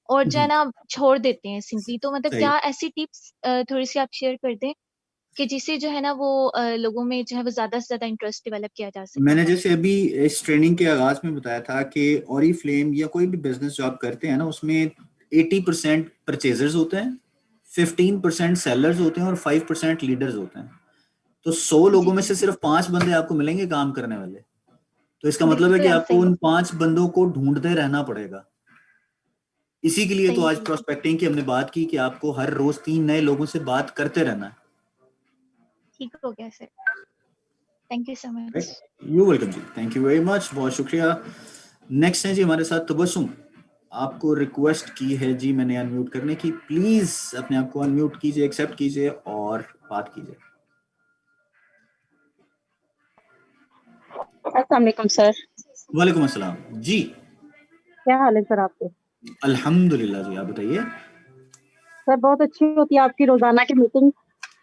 और जो है जी ना छोड़ देते हैं सिंपली। तो मतलब सही। क्या ऐसी टिप्स थोड़ी सी आप शेयर कर दें कि जिससे जो है ना वो लोगों में जो है वो ज़्यादा से ज़्यादा इंटरेस्ट डेवलप किया जा सके? मैंने जैसे अभी इस ट्रेनिंग के आगाज में बताया था कि ऑरिफ्लेम या कोई भी बिजनेस जो आप करते हैं ना, उसमें 80% परचेजर्स होते हैं, 15% सेलर्स होते हैं और 5% लीडर्स होते हैं। तो 100 जी, लोगों में जी। से सिर्फ 5 बंदे आपको मिलेंगे काम करने वाले। तो इसका मतलब है कि बिल्कुल आपको सही, उन 5 बंदों को ढूंढते रहना पड़ेगा। इसी के लिए तो सही, आज सही। प्रोस्पेक्टिंग की हमने बात की कि आपको हर रोज 3 नए लोगों से बात करते रहना है। ठीक हो गया sir. Thank you so much. You welcome जी, थैंक यू वेरी मच, बहुत शुक्रिया। नेक्स्ट है जी हमारे साथ तबस्सुम। आपको रिक्वेस्ट की है जी मैंने अनम्यूट करने की, प्लीज अपने आप को अनम्यूट कीजिए, एक्सेप्ट कीजिए और बात कीजिए। अस्सलाम वालेकुम सर। वालेकुम अस्सलाम जी। क्या हाल है सर आपके? अल्हम्दुलिल्लाह जी, आप बताइए। सर बहुत अच्छी होती है आपकी रोजाना की मीटिंग,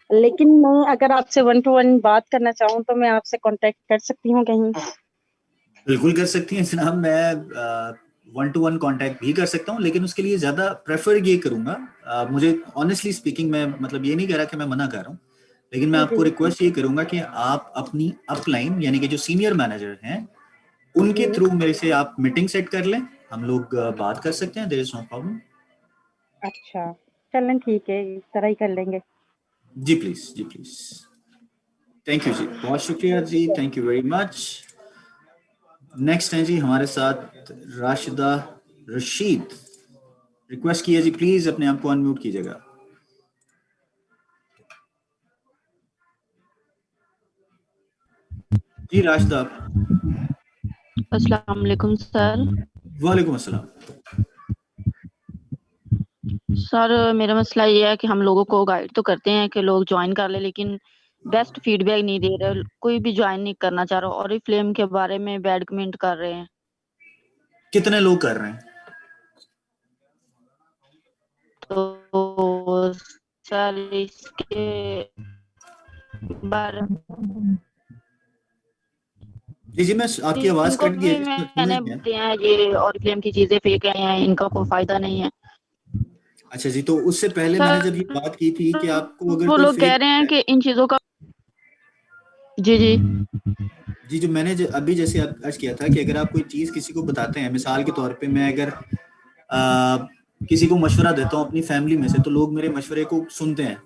लेकिन मैं अगर आपसे 1 टू 1 बात करना चाहूँ तो मैं आपसे कांटेक्ट कर सकती हूँ कहीं? बिल्कुल कर सकती हैं जनाब, मैं 1 टू 1 कांटेक्ट भी कर सकता हूँ, लेकिन उसके लिए ज्यादा प्रेफर ये करूंगा, मुझे ऑनेस्टली स्पीकिंग, मैं मतलब ये नहीं कह रहा कि मैं मना कर रहा हूँ, लेकिन मैं जी आपको जी रिक्वेस्ट ये करूंगा कि आप अपनी अपलाइन यानी कि जो सीनियर मैनेजर हैं उनके जी। थ्रू मेरे से आप मीटिंग सेट कर लें, हम लोग बात कर सकते हैं, देयर इज नो प्रॉब्लम। अच्छा, चलें ठीक है, इस तरह ही कर लेंगे। जी प्लीज, जी प्लीज। थैंक यू जी, बहुत शुक्रिया जी, thank you very much. Next है जी हमारे साथ राशिदा रशीद। रिक्वेस्ट किया जी, प्लीज अपने आप को अनम्यूट कीजिएगा। जी राशिदा। अस्सलाम वालेकुम सर। वालेकुम अस्सलाम। सर मेरा मसला ये है कि हम लोगों को गाइड तो करते हैं कि लोग ज्वाइन कर ले, लेकिन बेस्ट फीडबैक नहीं दे रहे, कोई भी ज्वाइन नहीं करना चाह रहा और ऑरिफ्लेम के बारे में बैड कमेंट कर रहे हैं। कितने लोग कर रहे हैं? तो सर इसके बारे जी जी, मैं आपकी आवाज इनको कट गई भी है, समझ मैंने गया। बताया है ये ऑरिफ्लेम की चीजें फेक हैं, इनका कोई फायदा नहीं है। अच्छा जी, तो उससे पहले मैंने जब ये सर बात की थी कि आपको अगर वो कोई लोग कह फेक, रहे हैं कि इन चीजों का जी जी जी जो मैंने अभी जैसे अर्ज किया था कि अगर आप कोई चीज किसी को बताते हैं, मिसाल के तौर पे मैं अगर किसी को मशवरा देता हूँ अपनी फैमिली में से, तो लोग मेरे मशवरे को सुनते हैं,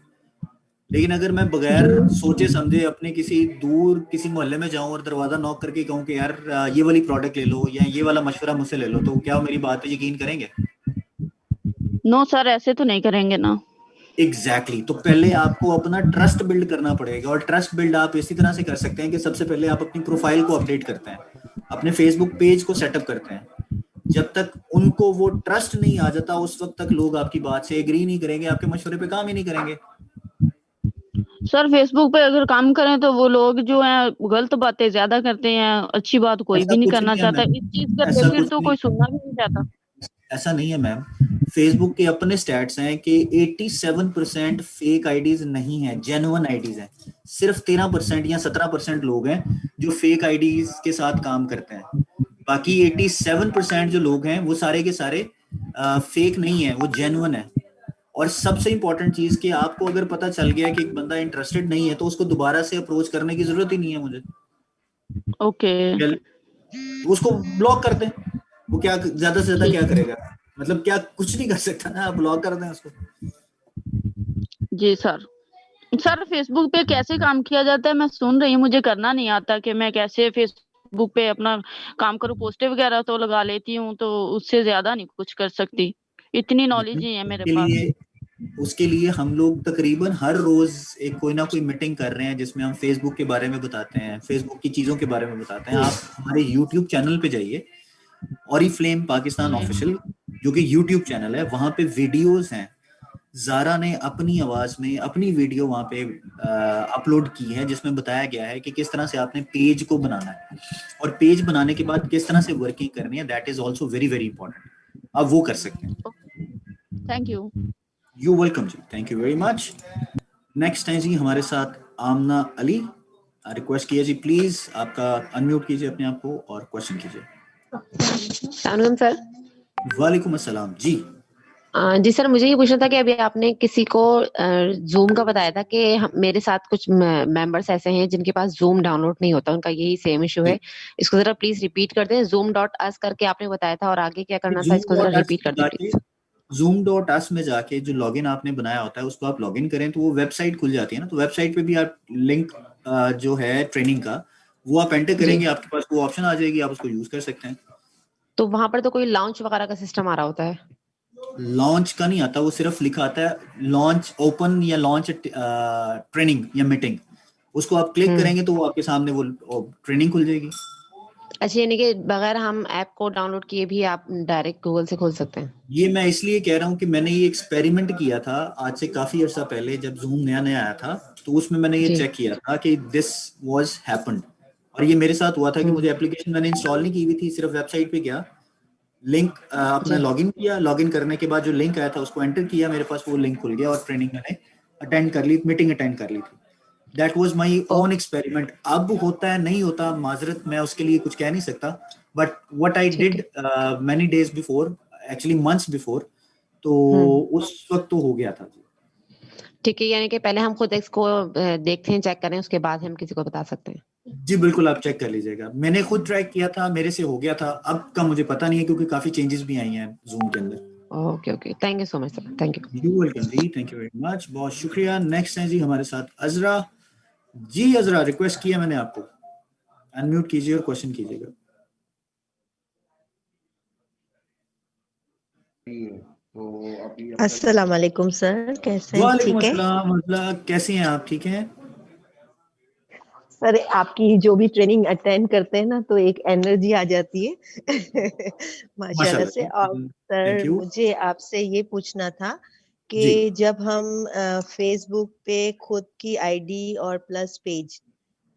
लेकिन अगर मैं बगैर सोचे समझे अपने किसी दूर किसी मोहल्ले में जाऊं और दरवाजा नॉक करके कहूं कि यार ये वाली प्रोडक्ट ले लो या ये वाला मशवरा मुझसे ले लो, तो क्या वो मेरी बात पे यकीन करेंगे? नो सर, ऐसे तो नहीं करेंगे ना। एग्जैक्टली तो पहले आपको अपना ट्रस्ट बिल्ड करना पड़ेगा, और ट्रस्ट बिल्ड आप इसी तरह से कर सकते हैं कि सबसे पहले आप अपनी प्रोफाइल को अपडेट करते हैं, अपने फेसबुक पेज को सेटअप करते हैं। जब तक उनको वो ट्रस्ट नहीं आ जाता, उस वक्त तक लोग आपकी बात से एग्री नहीं करेंगे, आपके मशवरे पे काम ही नहीं करेंगे। सर फेसबुक पे अगर काम करें तो वो लोग जो हैं गलत बातें ज्यादा करते हैं, अच्छी बात कोई ऐसा भी नहीं कुछ करना नहीं है चाहता, मैम, इस चीज का ऐसा रिलेटेड कुछ तो नहीं, कोई सुनना भी नहीं चाहता। ऐसा नहीं है मैम। फेसबुक के अपने स्टैट्स हैं कि 87% फेक आईडीज नहीं है, जेन्युइन आईडीज हैं। सिर्फ 13% या 17% लोग हैं जो फेक आईडीज के साथ काम करते हैं। बाकी 87% जो लोग हैं वो सारे के सारे फेक नहीं है, वो जेन्युइन है। और सबसे इंपॉर्टेंट चीज कि आपको अगर पता चल गया कि एक बंदा इंटरेस्टेड नहीं है तो उसको दोबारा से अप्रोच करने की जरूरत ही नहीं है मुझे। ओके उसको ब्लॉक कर दें। वो क्या ज्यादा से ज्यादा क्या करेगा, मतलब क्या कुछ नहीं कर सकता ना, आप ब्लॉक कर दें उसको। जी सर। सर फेसबुक पे कैसे काम किया जाता है? मैं सुन रही हूँ, मुझे करना नहीं आता कि मैं कैसे फेसबुक पे अपना काम करूँ। पोस्टें वगैरह तो लगा लेती हूँ, तो उससे ज्यादा नहीं कुछ कर सकती, इतनी नॉलेज ही है मेरे पास। उसके लिए हम लोग तकरीबन हर रोज एक कोई ना कोई मीटिंग कर रहे हैं जिसमें हम फेसबुक के बारे में बताते हैं, फेसबुक की चीजों के बारे में बताते हैं। आप हमारे यूट्यूब चैनल पे जाइए, ऑरिफ्लेम पाकिस्तान ऑफिशियल, जो कि यूट्यूब चैनल है, वहां पे वीडियोस हैं। जारा ने अपनी आवाज में अपनी वीडियो वहां पे अपलोड की है जिसमें बताया गया है कि किस तरह से आपने पेज को बनाना है और पेज बनाने के बाद किस तरह से वर्किंग करनी है। That is also very very important. आप वो कर सकते हैं। Thank you. यू वेलकम जी, thank you very much. Next है जी हमारे साथ आमना अली। रिक्वेस्ट कीजिए जी प्लीज, आपका अनम्यूट कीजिए अपने आप को और क्वेश्चन कीजिए। सर। वालेकुम अस्सलाम जी। जी सर, मुझे ये पूछना था कि अभी आपने किसी को जूम का बताया था कि मेरे साथ कुछ मेंबर्स ऐसे हैं जिनके पास जूम डाउनलोड नहीं होता, उनका यही सेम इशू है। इसको जरा प्लीज रिपीट कर दें। zoom.us करके आपने बताया था और आगे क्या करना था, इसको जरा रिपीट कर दें प्लीज। zoom.us में जाके जो लॉगिन आपने बनाया होता है उसको आप लॉगिन करें तो वो वेबसाइट खुल जाती है ना। तो वेबसाइट पे भी आप लिंक जो है ट्रेनिंग का वो आप एंटर करेंगे, आपके पास वो ऑप्शन आ जाएगी, आप उसको यूज कर सकते हैं। तो वहां पर तो कोई लॉन्च वगैरह का सिस्टम आ रहा होता है? लॉन्च का नहीं आता, वो सिर्फ लिखा आता है लॉन्च ओपन या लॉन्च ट्रेनिंग या मीटिंग। उसको आप क्लिक करेंगे तो वो आपके सामने वो ट्रेनिंग खुल जाएगी। अच्छा, यानी कि बगैर हम ऐप को डाउनलोड किए भी आप डायरेक्ट गूगल से खोल सकते हैं? ये मैं इसलिए कह रहा हूँ कि मैंने ये एक्सपेरिमेंट किया था आज से काफी अर्सा पहले, जब जूम नया नया आया था, तो उसमें मैंने ये चेक किया था कि दिस वाज हैपेंड। और ये मेरे साथ हुआ था कि मुझे एप्लीकेशन मैंने इंस्टॉल नहीं की हुई थी, सिर्फ वेबसाइट पे गया, लिंक अपना लॉगिन किया, लॉगिन करने के बाद जो लिंक आया था उसको एंटर किया, मेरे पास वो लिंक खुल गया और ट्रेनिंग मैंने अटेंड कर ली, मीटिंग अटेंड कर ली थी। That was my own experiment. अब होता है नहीं होता, माजरत मैं उसके लिए कुछ कह नहीं सकता, but what I did many days before, actually months before, तो उस वक्त तो हो गया था। ठीक है, यानी कि पहले हम खुद इसको देखते हैं, चेक करें, उसके बाद हम किसी को बता सकते हैं। जी बिल्कुल, आप चेक कर लीजिएगा। मैंने खुद ट्राई किया था, मेरे से हो गया था, अब का मुझे पता नहीं है क्योंकि काफी चेंजेस भी आई हैं जूम के अंदर। Okay okay, thank you so much sir, thank you. You welcome जी, थैंक यू वेरी मच, बहुत शुक्रिया। नेक्स्ट है जी हमारे साथ अजरा जी। अजरा, रिक्वेस्ट किया मैंने आपको, अनम्यूट कीजिए और क्वेश्चन कीजिएगा। अस्सलाम वालेकुम सर, कैसे हैं? ठीक है वालेकुम, कैसे हैं आप? ठीक हैं सर। आपकी जो भी ट्रेनिंग अटेंड करते हैं ना, तो एक एनर्जी आ जाती है माशाल्लाह से। और सर मुझे आपसे ये पूछना था कि जब हम फेसबुक पे खुद की आईडी और प्लस पेज,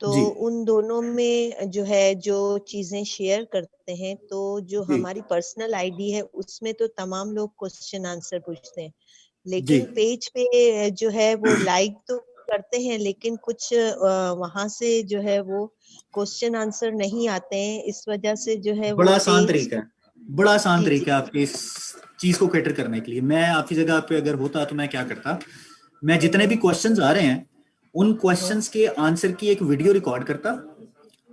तो उन दोनों में जो है जो चीजें शेयर करते हैं, तो जो हमारी पर्सनल आईडी है उसमें तो तमाम लोग क्वेश्चन आंसर पूछते हैं, लेकिन पेज पे जो है वो लाइक तो करते हैं, लेकिन कुछ वहां से जो है वो क्वेश्चन आंसर नहीं आते हैं। इस वजह से जो है बड़ा आसान तरीका है, बड़ा आसान तरीका है आपकी इस चीज को कैटर करने के लिए। मैं आपकी जगह पे अगर होता तो मैं क्या करता, मैं जितने भी क्वेश्चंस आ रहे हैं उन क्वेश्चंस के आंसर की एक वीडियो रिकॉर्ड करता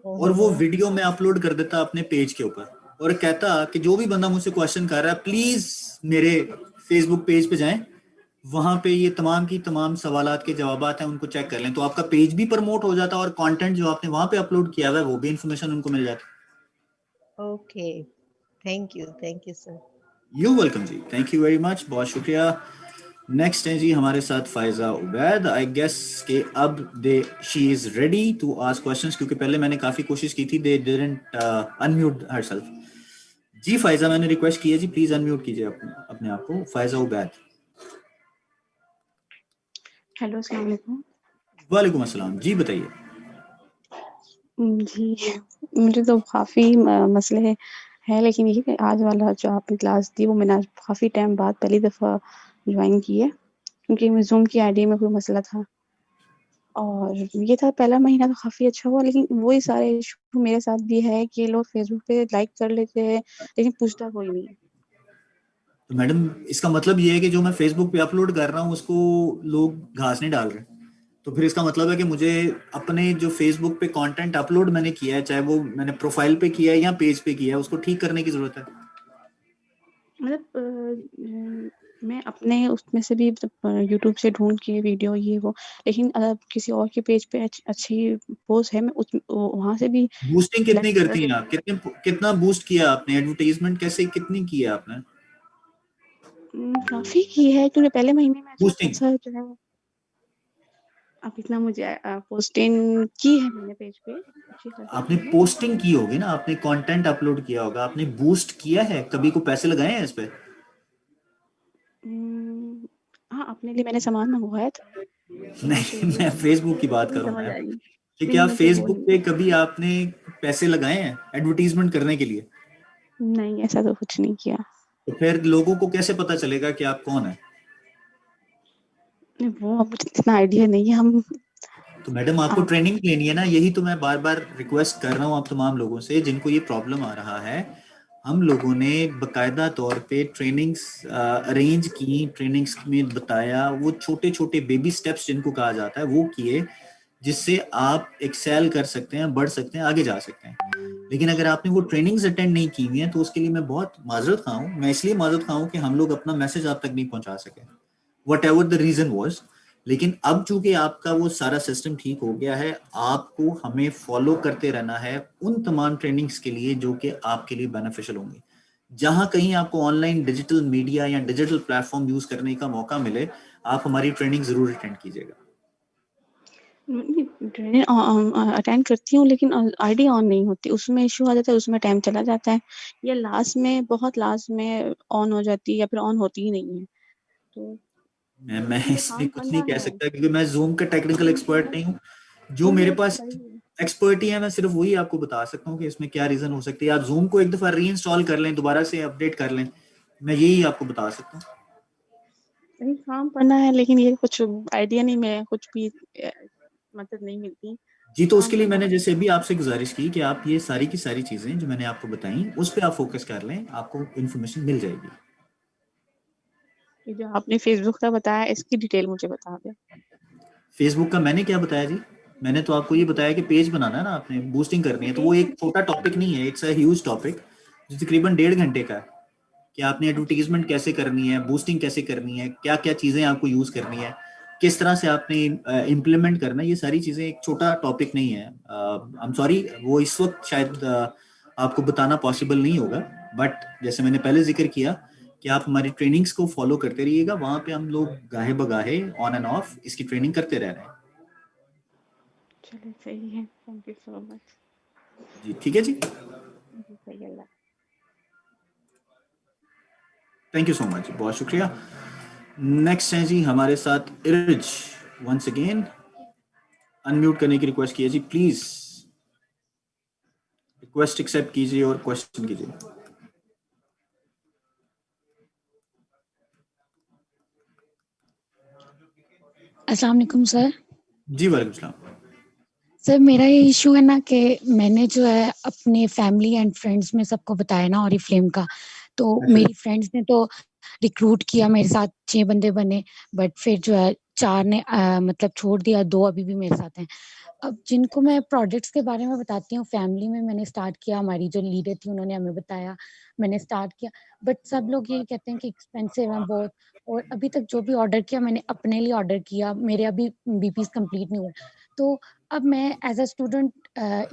और वो वीडियो मैं अपलोड कर देता अपने पेज के ऊपर और कहता कि जो भी बंदा मुझसे क्वेश्चन कर रहा है प्लीज मेरे फेसबुक पेज पे जाएं, वहां पे ये तमाम की तमाम सवालात के जवाबात हैं, उनको चेक कर लें। तो आपका पेज भी प्रमोट हो जाता और कंटेंट जो आपने वहां पे अपलोड किया हुआ है वो भी इंफॉर्मेशन उनको मिल जाती। Okay, thank you sir. You welcome जी, थैंक यू वेरी मच, बहुत शुक्रिया। नेक्स्ट है जी हमारे साथ फायजा उबैद। आई गेस कि अब she is ready to ask questions, क्योंकि पहले मैंने काफी कोशिश की थी, दे डिडंट अनम्यूट हरसेल्फ। जी फायजा, मैंने रिक्वेस्ट की है जी, प्लीज अनम्यूट कीजिए अपने आप को। फायजा उबैद। हेलो, अस्सलाम वालेकुम। वालेकुम अस्सलाम जी, बताइए। जी, मुझे तो काफी मसले है, लेकिन ये कि आज वाला जो आपने क्लास दी वो मैंने आज काफ़ी टाइम बाद पहली दफ़ा ज्वाइन की है, क्योंकि मैं ज़ूम की आईडी में कोई मसला था। और ये था पहला महीना तो काफ़ी अच्छा हुआ, लेकिन वही सारे इश्यू मेरे साथ भी है कि लोग फेसबुक पे लाइक कर लेते हैं, लेकिन पूछता कोई नहीं है। तो मैडम इसका मतलब ये है कि जो मैं फेसबुक पे अपलोड कर रहा हूँ उसको लोग घास नहीं डाल रहे, तो फिर इसका मतलब है कि मुझे अपने जो फेसबुक पे कंटेंट अपलोड मैंने किया है, चाहे वो मैंने प्रोफाइल पे किया है या पेज पे किया है, उसको ठीक करने की जरूरत है। मतलब मैं अपने उसमें से भी यूट्यूब से ढूंढ के वीडियो ये वो, लेकिन अगर किसी और के पेज पे अच्छी पोस्ट है, मैं उस वहां से भी बूस्टिंग कितनी सेलेक्ट करती हैं आप, कितना बूस्ट किया आपने, एडवर्टाइजमेंट कैसे कितनी की है आपने? काफी की है, क्योंकि पहले महीने में अच्छा बूस्टिंग खासा जो है। अब इतना मुझे पोस्टिंग की है मैंने पेज पे अच्छी खासी आपने की है। पोस्टिंग की होगी ना, आपने कंटेंट अपलोड किया होगा, आपने बूस्ट किया है, कभी को पैसे लगाए हैं इस पे? हाँ, अपने लिए मैंने सामान मंगवाया था। नहीं, मैं फेसबुक की बात नहीं करूं समझ मैं, आई। कि नहीं क्या मुझे वो फेसबुक पे कभी आपने पैसे लगाए हैं एडवर्टीजमेंट करने के लिए? नहीं, ऐसा तो कुछ नहीं किया। तो फिर लोगों को कैसे पता चलेगा कि आप कौन है? वो मुझे इतना आइडिया नहीं है। हम तो मैडम आपको आप ट्रेनिंग लेनी है ना, यही तो मैं बार बार रिक्वेस्ट कर रहा हूँ आप तमाम लोगों से जिनको ये प्रॉब्लम आ रहा है। हम लोगों ने बकायदा तौर पे ट्रेनिंग्स अरेंज की, ट्रेनिंग्स में बताया, वो छोटे छोटे बेबी स्टेप्स जिनको कहा जाता है वो किए, जिससे आप एक्सेल कर सकते हैं, बढ़ सकते हैं, आगे जा सकते हैं। लेकिन अगर आपने वो ट्रेनिंग्स अटेंड नहीं की हुई हैं तो उसके लिए मैं बहुत माजरत खा हूँ। मैं इसलिए माजरत खा हूँ कि हम लोग अपना मैसेज आप तक नहीं पहुंचा सके, whatever the reason was. लेकिन अब चूंकि आपका वो सारा सिस्टम ठीक हो गया है, आपको हमें फॉलो करते रहना है उन तमाम ट्रेनिंग्स के लिए जो कि आपके लिए बेनिफिशियल होंगी। जहां कहीं आपको ऑनलाइन डिजिटल मीडिया या डिजिटल प्लेटफॉर्म यूज करने का मौका मिले, आप हमारी ट्रेनिंग जरूर अटेंड कीजिएगा। ट्रेनिंग अटेंड करती हूँ, लेकिन आईडी ऑन नहीं होती, उसमें इशू आ जाता है, उसमें टाइम चला जाता है, या लास्ट में बहुत लास्ट में ऑन हो जाती है, या फिर ऑन होती ही नहीं है। तो मैं मुझे इसमें काम कुछ करना नहीं कह है। सकता क्योंकि मैं जूम का टेक्निकल एक्सपर्ट नहीं हूँ। जो मेरे पास वही एक्सपर्टी है मैं सिर्फ वही आपको बता सकता हूँ कि इसमें क्या रीजन हो सकती है। आप जूम को एक दफा री इंस्टॉल कर लें, दोबारा से अपडेट कर लें, मैं यही आपको बता सकता हूँ। वही काम करना है, लेकिन ये कुछ आइडिया नहीं, मैं कुछ भी मदद नहीं मिलती। जी, तो काम उसके लिए करना मैंने है। जैसे अभी आपसे गुजारिश की कि आप ये सारी की सारी चीजें जो मैंने आपको बताई उस पर आप फोकस कर लें, आपको इन्फॉर्मेशन मिल जाएगी। ये जो आपने फेसबुक का बताया, इसकी डिटेल मुझे बता दें। फेसबुक का मैंने क्या बताया जी? मैंने तो आपको ये बताया कि पेज बनाना है ना, आपने बूस्टिंग करनी है, तो वो एक छोटा टॉपिक नहीं है, इट्स अ ह्यूज टॉपिक जो तकरीबन 1.5 घंटे का है कि आपने एडवर्टीजमेंट कैसे करनी है, बूस्टिंग कैसे करनी है, क्या क्या चीजें आपको यूज करनी है, किस तरह से आपने इम्प्लीमेंट करना है। ये सारी चीजें एक छोटा टॉपिक नहीं है। आई एम सॉरी, वो इस वक्त शायद आपको बताना पॉसिबल नहीं होगा, बट जैसे मैंने पहले जिक्र किया कि आप हमारी ट्रेनिंग्स को फॉलो करते रहिएगा, वहां पे हम लोग गाहे बगाहे ऑन एंड ऑफ इसकी ट्रेनिंग करते रह रहे हैं। चलिए सही है, थैंक यू सो मच। जी ठीक है जी, सही है। थैंक यू सो मच, बहुत शुक्रिया। नेक्स्ट है जी हमारे साथ इरज, वंस अगेन अनम्यूट करने की रिक्वेस्ट की है जी, प्लीज रिक्वेस्ट एक्सेप्ट कीजिए और क्वेश्चन कीजिए। अस्सलाम वालेकुम सर। जी वालेकुम सलाम। सर मेरा ये इशू है ना कि मैंने जो है अपने फैमिली एंड फ्रेंड्स में सबको बताया ना ऑरिफ्लेम का, तो मेरी फ्रेंड्स ने तो रिक्रूट किया, मेरे साथ 6 बंदे बने, बट फिर जो है 4 ने मतलब छोड़ दिया, 2 अभी भी मेरे साथ हैं। अब जिनको मैं प्रोजेक्ट्स के बारे में बताती हूँ, फैमिली में मैंने स्टार्ट किया, हमारी जो लीडर थी उन्होंने हमें बताया, मैंने स्टार्ट किया, बट सब लोग ये कहते हैं कि एक्सपेंसिव है बहुत, और अभी तक जो भी ऑर्डर किया मैंने अपने लिए ऑर्डर किया, मेरे अभी बीपीस कंप्लीट नहीं हुए। तो अब मैं एज अ स्टूडेंट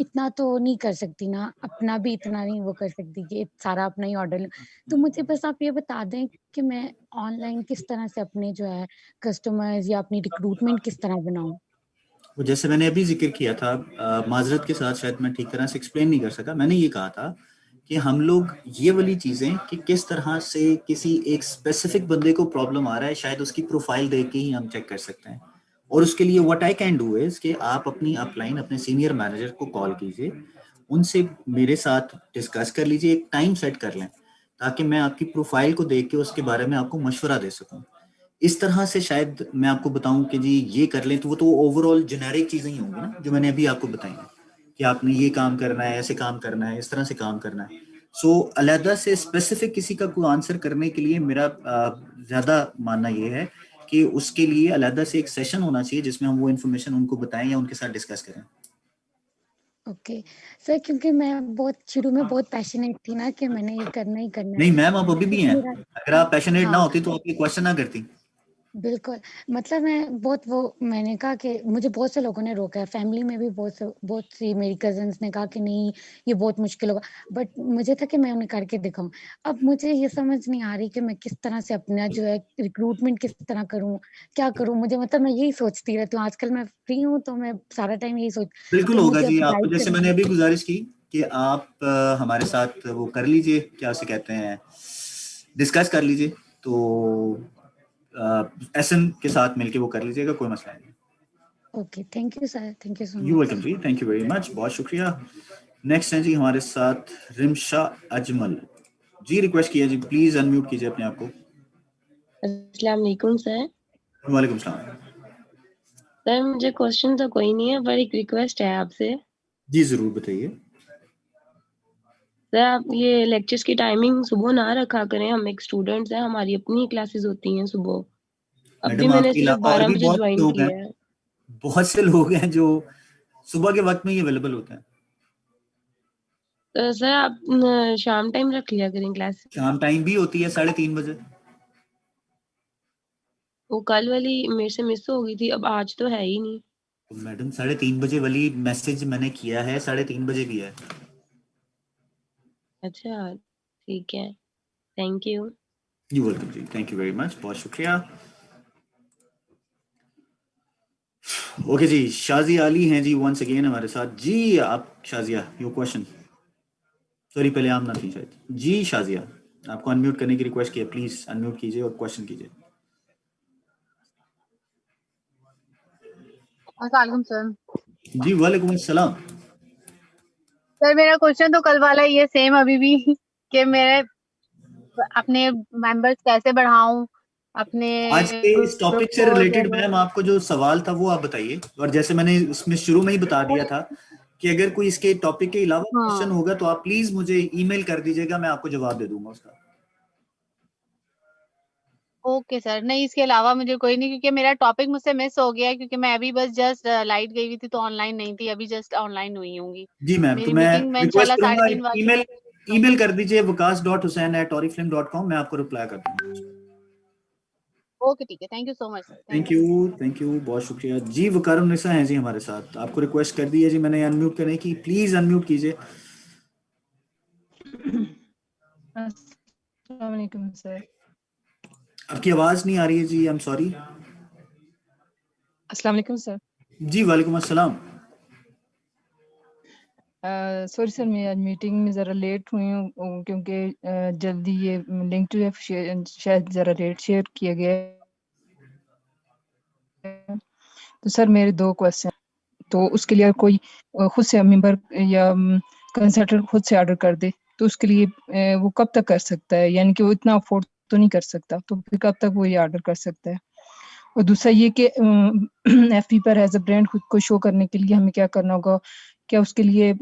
इतना तो नहीं कर सकती ना, अपना भी इतना नहीं वो कर सकती कि सारा अपना ही ऑर्डर लूं। तो मुझे बस आप ये बता दें कि मैं ऑनलाइन किस तरह से अपने जो है कस्टमर्स या अपनी रिक्रूटमेंट किस तरह बनाऊं। वो जैसे मैंने अभी जिक्र किया था, माजरत के साथ शायद मैं ठीक तरह से एक्सप्लेन नहीं कर सका। मैंने ये कहा था कि हम लोग ये वाली चीजें कि किस तरह से किसी एक स्पेसिफिक बंदे को प्रॉब्लम आ रहा है, शायद उसकी प्रोफाइल देख के ही हम चेक कर सकते हैं। और उसके लिए what I can do is कि आप अपनी अपलाइन अपने सीनियर मैनेजर को कॉल कीजिए, उनसे मेरे साथ डिस्कस कर लीजिए, एक टाइम सेट कर लें ताकि मैं आपकी प्रोफाइल को देख के उसके बारे में आपको मशवरा दे सकूं। इस तरह से शायद मैं आपको बताऊं कि जी ये कर लें, तो वो तो ओवरऑल जेनेरिक चीजें ही होंगी ना जो मैंने अभी आपको बताई हैं कि आपने ये काम करना है, ऐसे काम करना है, इस तरह से काम करना है। सो अलहदा से स्पेसिफिक किसी का कोई आंसर करने के लिए मेरा ज्यादा मानना ये है कि उसके लिए अलहदा से एक सेशन होना चाहिए जिसमें हम वो इन्फॉर्मेशन उनको बताएं या उनके साथ डिस्कस करें। ओके सर, क्योंकि मैं बहुत शुरू में बहुत पैशनेट थी ना कि मैंने ये करना ही करना है। नहीं मैम, आप अभी भी हैं। मेरा अगर आप पैशनेट ना हाँ होती तो आप ये क्वेश्चन ना करती। बिल्कुल, मतलब मैं बहुत वो मैंने कहा कि मुझे बहुत से लोगों ने रोका है, फैमिली में भी बहुत सी मेरी कज़िन्स ने कहा कि नहीं ये बहुत मुश्किल होगा, बट मुझे था कि मैं उन्हें करके दिखाऊँ। अब मुझे ये समझ नहीं आ रही कि मैं किस तरह से अपना जो है रिक्रूटमेंट किस तरह करूँ, क्या करूँ? मुझे मतलब मैं यही सोचती रहती हूँ, आजकल मैं फ्री हूँ तो मैं सारा टाइम यही सोच बिल्कुल तो होगा मुझे जी। अब आप गाइड जैसे करें। मैंने अभी गुजारिश की कि आप हमारे साथ वो कर लीजिए, क्या उसे कहते हैं, डिस्कस कर लीजिए, तो एसएन के साथ मिलके वो कर लीजिएगा, कोई मसला नहीं। Okay, thank you sir, thank you so you much. Welcome जी, थैंक यू वेरी मच, बहुत शुक्रिया। नेक्स्ट है जी हमारे साथ रिमशा अजमल जी, रिक्वेस्ट किया जी, प्लीज अनम्यूट कीजिए अपने आप को। अस्सलाम वालेकुम सर। वालेकुम सलाम। सर मुझे क्वेश्चन तो कोई नहीं है पर एक रिक्वेस्ट है आपसे। जी जरूर बताइए। सर आप ये लेक्चर्स की टाइमिंग सुबह ना रखा करें, हम एक स्टूडेंट्स हैं, हमारी अपनी क्लासेस होती हैं सुबह। अब भी मैडम मैंने आपके सिर्फ अलावा और 12 भी बजे बहुत ज्वाइन लोग हैं, किया है। बहुत से लोग हैं जो सुबह के वक्त में ही अवेलेबल होते हैं। तो सर आप शाम टाइम रख लिया करें क्लास। शाम टाइम भी होती है 3:30 बजे। वो कल वाली मेरे से मिस हो गई थी, अब आज तो है ही नहीं। तो मैडम 3:30 बजे वाली मैसेज मैंने किया है, 3:30 बजे भी है। अच्छा ठीक है, थैंक यू। यू वेलकम जी, थैंक यू वेरी मच, बहुत शुक्रिया। ओके जी, शाजिया अली हैं जी वंस अगेन हमारे साथ जी। आप शाजिया, योर क्वेश्चन। सॉरी पहले आम ना थी शायद जी। शाजिया, आपको अनम्यूट करने की रिक्वेस्ट की है, प्लीज अनम्यूट कीजिए और क्वेश्चन कीजिए। अस्सलाम सर। जी वालेकुम अस्सलाम। सर मेरा क्वेश्चन तो कल वाला ही है सेम अभी भी कि मेरे अपने मेंबर्स कैसे बढ़ाऊं अपने आज के इस ग्रुप टॉपिक से को रिलेटेड जैसे मैम आपको जो सवाल था वो आप बताइए, और जैसे मैंने इसमें शुरू में ही बता दिया था कि अगर कोई इसके टॉपिक के अलावा क्वेश्चन हाँ होगा तो आप प्लीज मुझे ईमेल कर दीजिएगा, मैं आपको जवाब दे दूंगा उसका। Okay sir. नहीं इसके अलावा मुझे कोई नहीं, क्योंकि मेरा टॉपिक मुझसे मिस हो गया है, क्योंकि मैं अभी बस जस्ट लाइट गई हुई थी तो ऑनलाइन नहीं थी, अभी जस्ट ऑनलाइन हुई होंगी। जी मैम, तो मेरी मैं मीटिंग में रिक्वेस्ट इंशाल्लाह करूंगा 3:30 वाली। ईमेल ईमेल कर दीजिए waqas.hussain@oriflame.com, मैं आपको रिप्लाई कर दूंगा। ओके ठीक है, thank you so much sir, thank thank you. You, thank you, बहुत शुक्रिया जी। वकारुन्निसा हैं जी हमारे साथ, आपको रिक्वेस्ट कर दी है जी मैंने अनम्यूट करने की, प्लीज अनम्यूट कीजिए। अस्सलाम वालेकुम सर। आपकी आवाज नहीं आ रही है जी, आई एम सॉरी। अस्सलाम वालेकुम सर। जी वालेकुम अस्सलाम। सॉरी सर, मैं आज मीटिंग में ज़रा लेट हुई हूँ क्योंकि जल्दी ये लिंक टू शायद ज़रा लेट शेयर किया गया है। तो सर मेरे 2 क्वेश्चन, तो उसके लिए कोई खुद से मेंबर या कंसल्टेंट खुद से ऑर्डर कर दे तो उसके लिए वो कब तक कर सकता है? यानी कि वो इतना अफोर्ड तो नहीं कर सकता, तो फिर कब तक वो ये ऑर्डर कर सकता है? और दूसरा ये कि एफबी पर एज अ ब्रांड खुद को शो करने के लिए हमें क्या करना होगा? क्या उसके लिए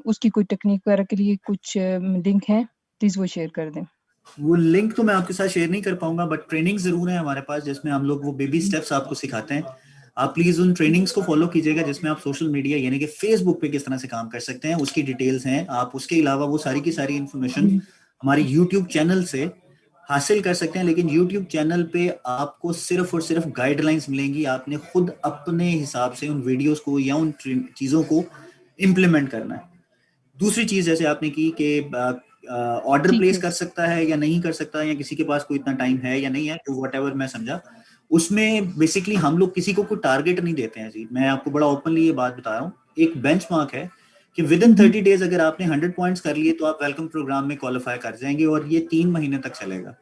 उसकी कोई टेक्निक वगैरह के लिए कुछ लिंक है? प्लीज वो शेयर कर दें। वो लिंक तो मैं आपके साथ शेयर नहीं कर पाऊंगा, बट ट्रेनिंग जरूर है हमारे पास जिसमें हम लोग वो बेबी स्टेप्स आपको सिखाते हैं। आप प्लीज उन ट्रेनिंग्स को फॉलो कीजिएगा जिसमें आप सोशल मीडिया यानी कि फेसबुक पे किस तरह से काम कर सकते हैं, उसकी डिटेल्स हैं। आप उसके अलावा वो सारी की सारी इंफॉर्मेशन हमारी यूट्यूब चैनल से हासिल कर सकते हैं, लेकिन यूट्यूब चैनल पे आपको सिर्फ और सिर्फ गाइडलाइंस मिलेंगी। आपने खुद अपने हिसाब से उन वीडियोस को या उन चीजों को इम्प्लीमेंट करना है। दूसरी चीज जैसे आपने की कि ऑर्डर ठीक प्लेस है कर सकता है या नहीं कर सकता, या किसी के पास कोई इतना टाइम है या नहीं है, तो व्हाटएवर मैं समझा उसमें बेसिकली हम लोग किसी को कोई टारगेट नहीं देते हैं जी। मैं आपको बड़ा ओपनली ये बात बता रहा हूँ, एक बेंचमार्क है कि विद इन 30 डेज अगर आपने 100 पॉइंट्स कर लिए तो आप वेलकम प्रोग्राम में क्वालिफाई कर जाएंगे, और ये 3 महीने तक चलेगा।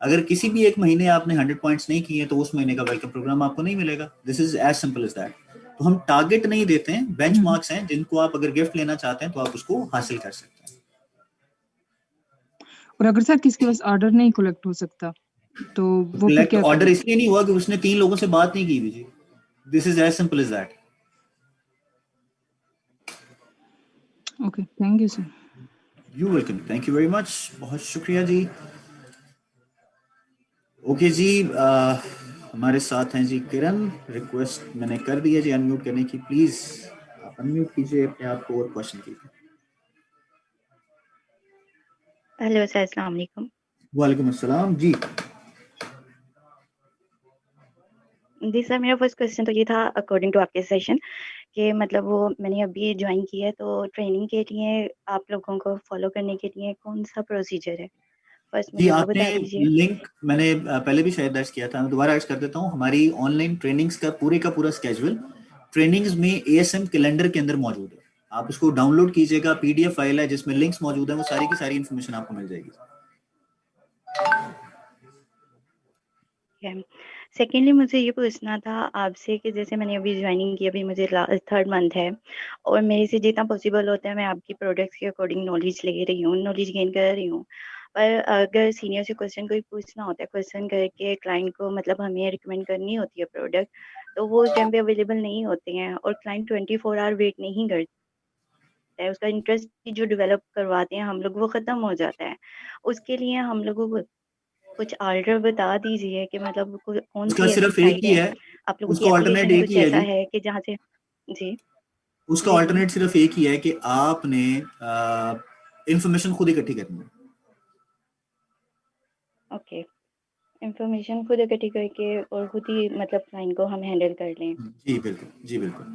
अगर किसी भी एक महीने आपने 100 पॉइंट्स नहीं किए तो उस महीने का वेलकम प्रोग्राम आपको नहीं मिलेगा। This is as simple as that. तो हम टारगेट नहीं देते हैं, बेंचमार्क्स हैं जिनको आप अगर गिफ्ट लेना चाहते हैं तो आप उसको हासिल कर सकते हैं। और अगर सर किसके पास ऑर्डर नहीं कलेक्ट हो सकता तो वो फिर कलेक्ट क्या ऑर्डर करें? इसलिए नहीं हुआ कि उसने 3 लोगों से बात नहीं की हुई जी। This is as simple as that. Okay, thank you sir. You welcome, thank you very much, बहुत शुक्रिया जी। ओके जी, हमारे साथ हैं जी किरण। रिक्वेस्ट मैंने कर दी है जी अनम्यूट करने की, प्लीज आप अनम्यूट कीजिए अपने आप को और क्वेश्चन कीजिए। हेलो सर, अस्सलाम वालेकुम। वालेकुम अस्सलाम जी। जी सर, मेरा फर्स्ट क्वेश्चन तो ये था अकॉर्डिंग टू आपके सेशन कि मतलब वो मैंने अभी ज्वाइन किया है, तो ट्रेनिंग के लिए आप लोगों को फॉलो करने के लिए कौन सा प्रोसीजर है? फर्स्ट जी मुझे वो आपने बता दीजिए। लिंक मैंने पहले भी शायद दर्ज किया था, मैं दोबारा अर्ज कर देता हूँ। हमारी ऑनलाइन ट्रेनिंग्स का पूरा स्केड्यूल ट्रेनिंग्स में ASM कैलेंडर के अंदर मौजूद है। आप उसको डाउनलोड कीजिएगा, PDF फाइल है जिसमें लिंक्स मौजूद है, वो सारी की सारी इन्फॉर्मेशन आपको मिल जाएगी। सेकेंडली मुझे ये पूछना था आपसे कि जैसे मैंने अभी ज्वाइनिंग की, अभी मुझे 3rd मंथ है और मेरे से जितना पॉसिबल होता है मैं आपकी प्रोडक्ट्स के अकॉर्डिंग नॉलेज ले रही हूँ, नॉलेज गेन कर रही हूँ। पर अगर सीनियर से क्वेश्चन कोई पूछना होता है, क्वेश्चन करके क्लाइंट को मतलब हमें रिकमेंड करनी होती है प्रोडक्ट, तो वो उस टाइम पे अवेलेबल नहीं होते हैं और क्लाइंट 24 आवर वेट नहीं करता है। उसका इंटरेस्ट जो डेवलप करवाते हैं हम लोग वो ख़त्म हो जाता है। उसके लिए हम लोगों को कुछ ऑर्डर बता दीजिए कि मतलब कौन उसका सी ऐसी सिर्फ एक साइट ही है, है, आप लोगों की उसका ऑल्टरनेट एप्लीकेशन है एक कुछ ही है ऐसा जी। है कि जहाँ से जी उसका जी ऑल्टरनेट सिर्फ एक ही है कि आपने इंफॉर्मेशन खुद इकट्ठी करनी है। ओके, इंफॉर्मेशन खुद इकट्ठी करके और खुद ही मतलब क्लाइंट को हम हैंडल कर लें। जी बिल्कुल, जी बिल्कुल।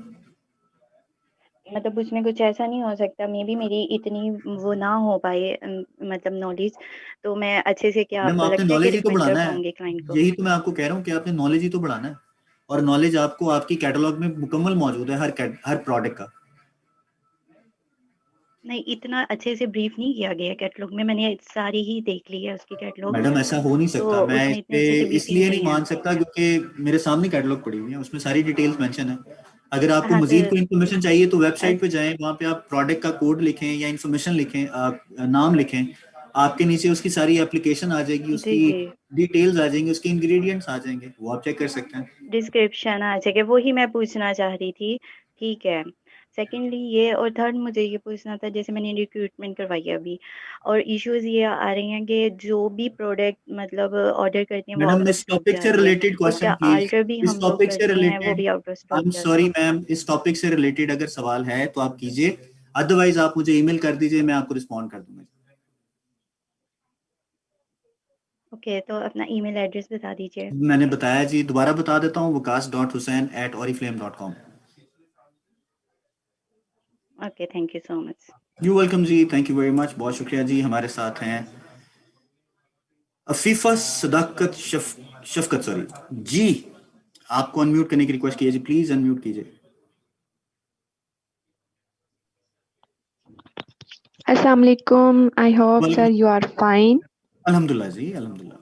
मतलब उसमें कुछ ऐसा नहीं हो सकता मे बी मेरी इतनी वो ना हो पाए मतलब नॉलेज, तो मैं अच्छे से क्या मैम आपको आपने लगता है कि नॉलेज ही तो रिकमेंड कर बढ़ाना है, पाऊंगी क्लाइंट को? यही तो मैं आपको कह रहा हूँ कि आपने नॉलेज ही तो बढ़ाना है, और नॉलेज आपको आपकी कैटलॉग में मुकम्मल मौजूद है हर प्रोडक्ट का। नहीं, इतना अच्छे से ब्रीफ नहीं किया गया कैटलॉग में, मैंने सारी ही देख ली है उसकी कैटलॉग, मैडम ऐसा हो नहीं तो सकता, मैं उसमें इस इतने पे अच्छे से ब्रीफिंग इसलिए नहीं नहीं है। मान सकता क्योंकि मेरे सामने कैटलॉग पड़ी हुई है, उसमें सारी डिटेल्स मेंशन है। अगर आपको हाँ मजीद तो कोई इन्फॉर्मेशन चाहिए तो वेबसाइट पे जाएं, वहाँ पे आप प्रोडक्ट का कोड लिखें या इन्फॉर्मेशन लिखें, नाम लिखें, आपके नीचे उसकी सारी एप्लीकेशन आ जाएगी, जी उसकी जी डिटेल्स आ जाएंगे, उसके इंग्रेडिएंट्स आ जाएंगे, वो आप चेक कर सकते हैं। डिस्क्रिप्शन आ जाएगा, वो ही मैं पूछना चाह रही थी। ठीक है, सेकेंडली ये, और थर्ड मुझे ये पूछना था जैसे मैंने रिक्रूटमेंट करवाई है अभी और इश्यूज ये आ रही हैं कि जो भी प्रोडक्ट मतलब ऑर्डर करते हैं वो मैडम आउट ऑफ इस स्टॉक टॉपिक जा से रही है, रिलेटेड उसका क्वेश्चन प्लीज, आल्टर भी इस हम लोग टॉपिक से करते हैं वो रिलेटेड, भी out of stock I am जाता सॉरी है। मैम, इस टॉपिक से रिलेटेड अगर सवाल है तो आप कीजिए, अदरवाइज आप मुझे ईमेल कर दीजिए, मैं आपको रिस्पॉन्ड कर दूंगा। ओके, तो अपना ईमेल एड्रेस बता दीजिए। मैंने बताया जी, दोबारा बता देता हूँ, waqas.hussain@oriflame.com। Okay, thank you so much. You welcome जी, थैंक यू वेरी मच, बहुत शुक्रिया जी। हमारे साथ हैं अफीफा सदाकत शफकत सॉरी जी, आपको अनम्यूट करने की रिक्वेस्ट की है जी, प्लीज अनम्यूट कीजिए। Assalamu alaikum. I hope sir वालेकुम, you are fine. अल्हम्दुलिल्लाह जी, अल्हम्दुलिल्लाह।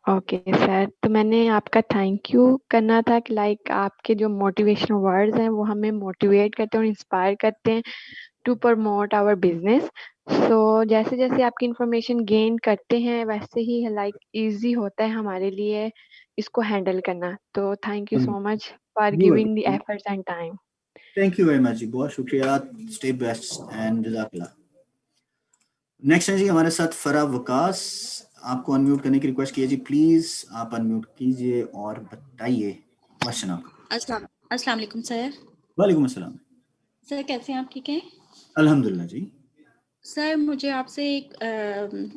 ओके सर, तो मैंने आपका थैंक यू करना था कि लाइक आपके जो मोटिवेशनल वर्ड्स हैं वो हमें मोटिवेट करते हैं और इंस्पायर करते हैं टू प्रमोट आवर बिजनेस। सो जैसे जैसे आपकी इंफॉर्मेशन गेन करते हैं वैसे ही लाइक इजी होता है हमारे लिए इसको हैंडल करना। तो thank you so much for you giving the welcome, efforts and time. Thank you very much जी, बहुत शुक्रिया, स्टे बेस्ट एंड जज़ाकल्लाह। नेक्स्ट है जी हमारे साथ फरा वकास, आपको अनम्यूट करने की रिक्वेस्ट की है जी, प्लीज आप अनम्यूट कीजिए और बताइए क्वेश्चन आपका। अस्सलाम वालेकुम सर। वालेकुम अस्सलाम। सर कैसे हैं आप, ठीक हैं? अल्हम्दुलिल्लाह जी। सर मुझे आपसे एक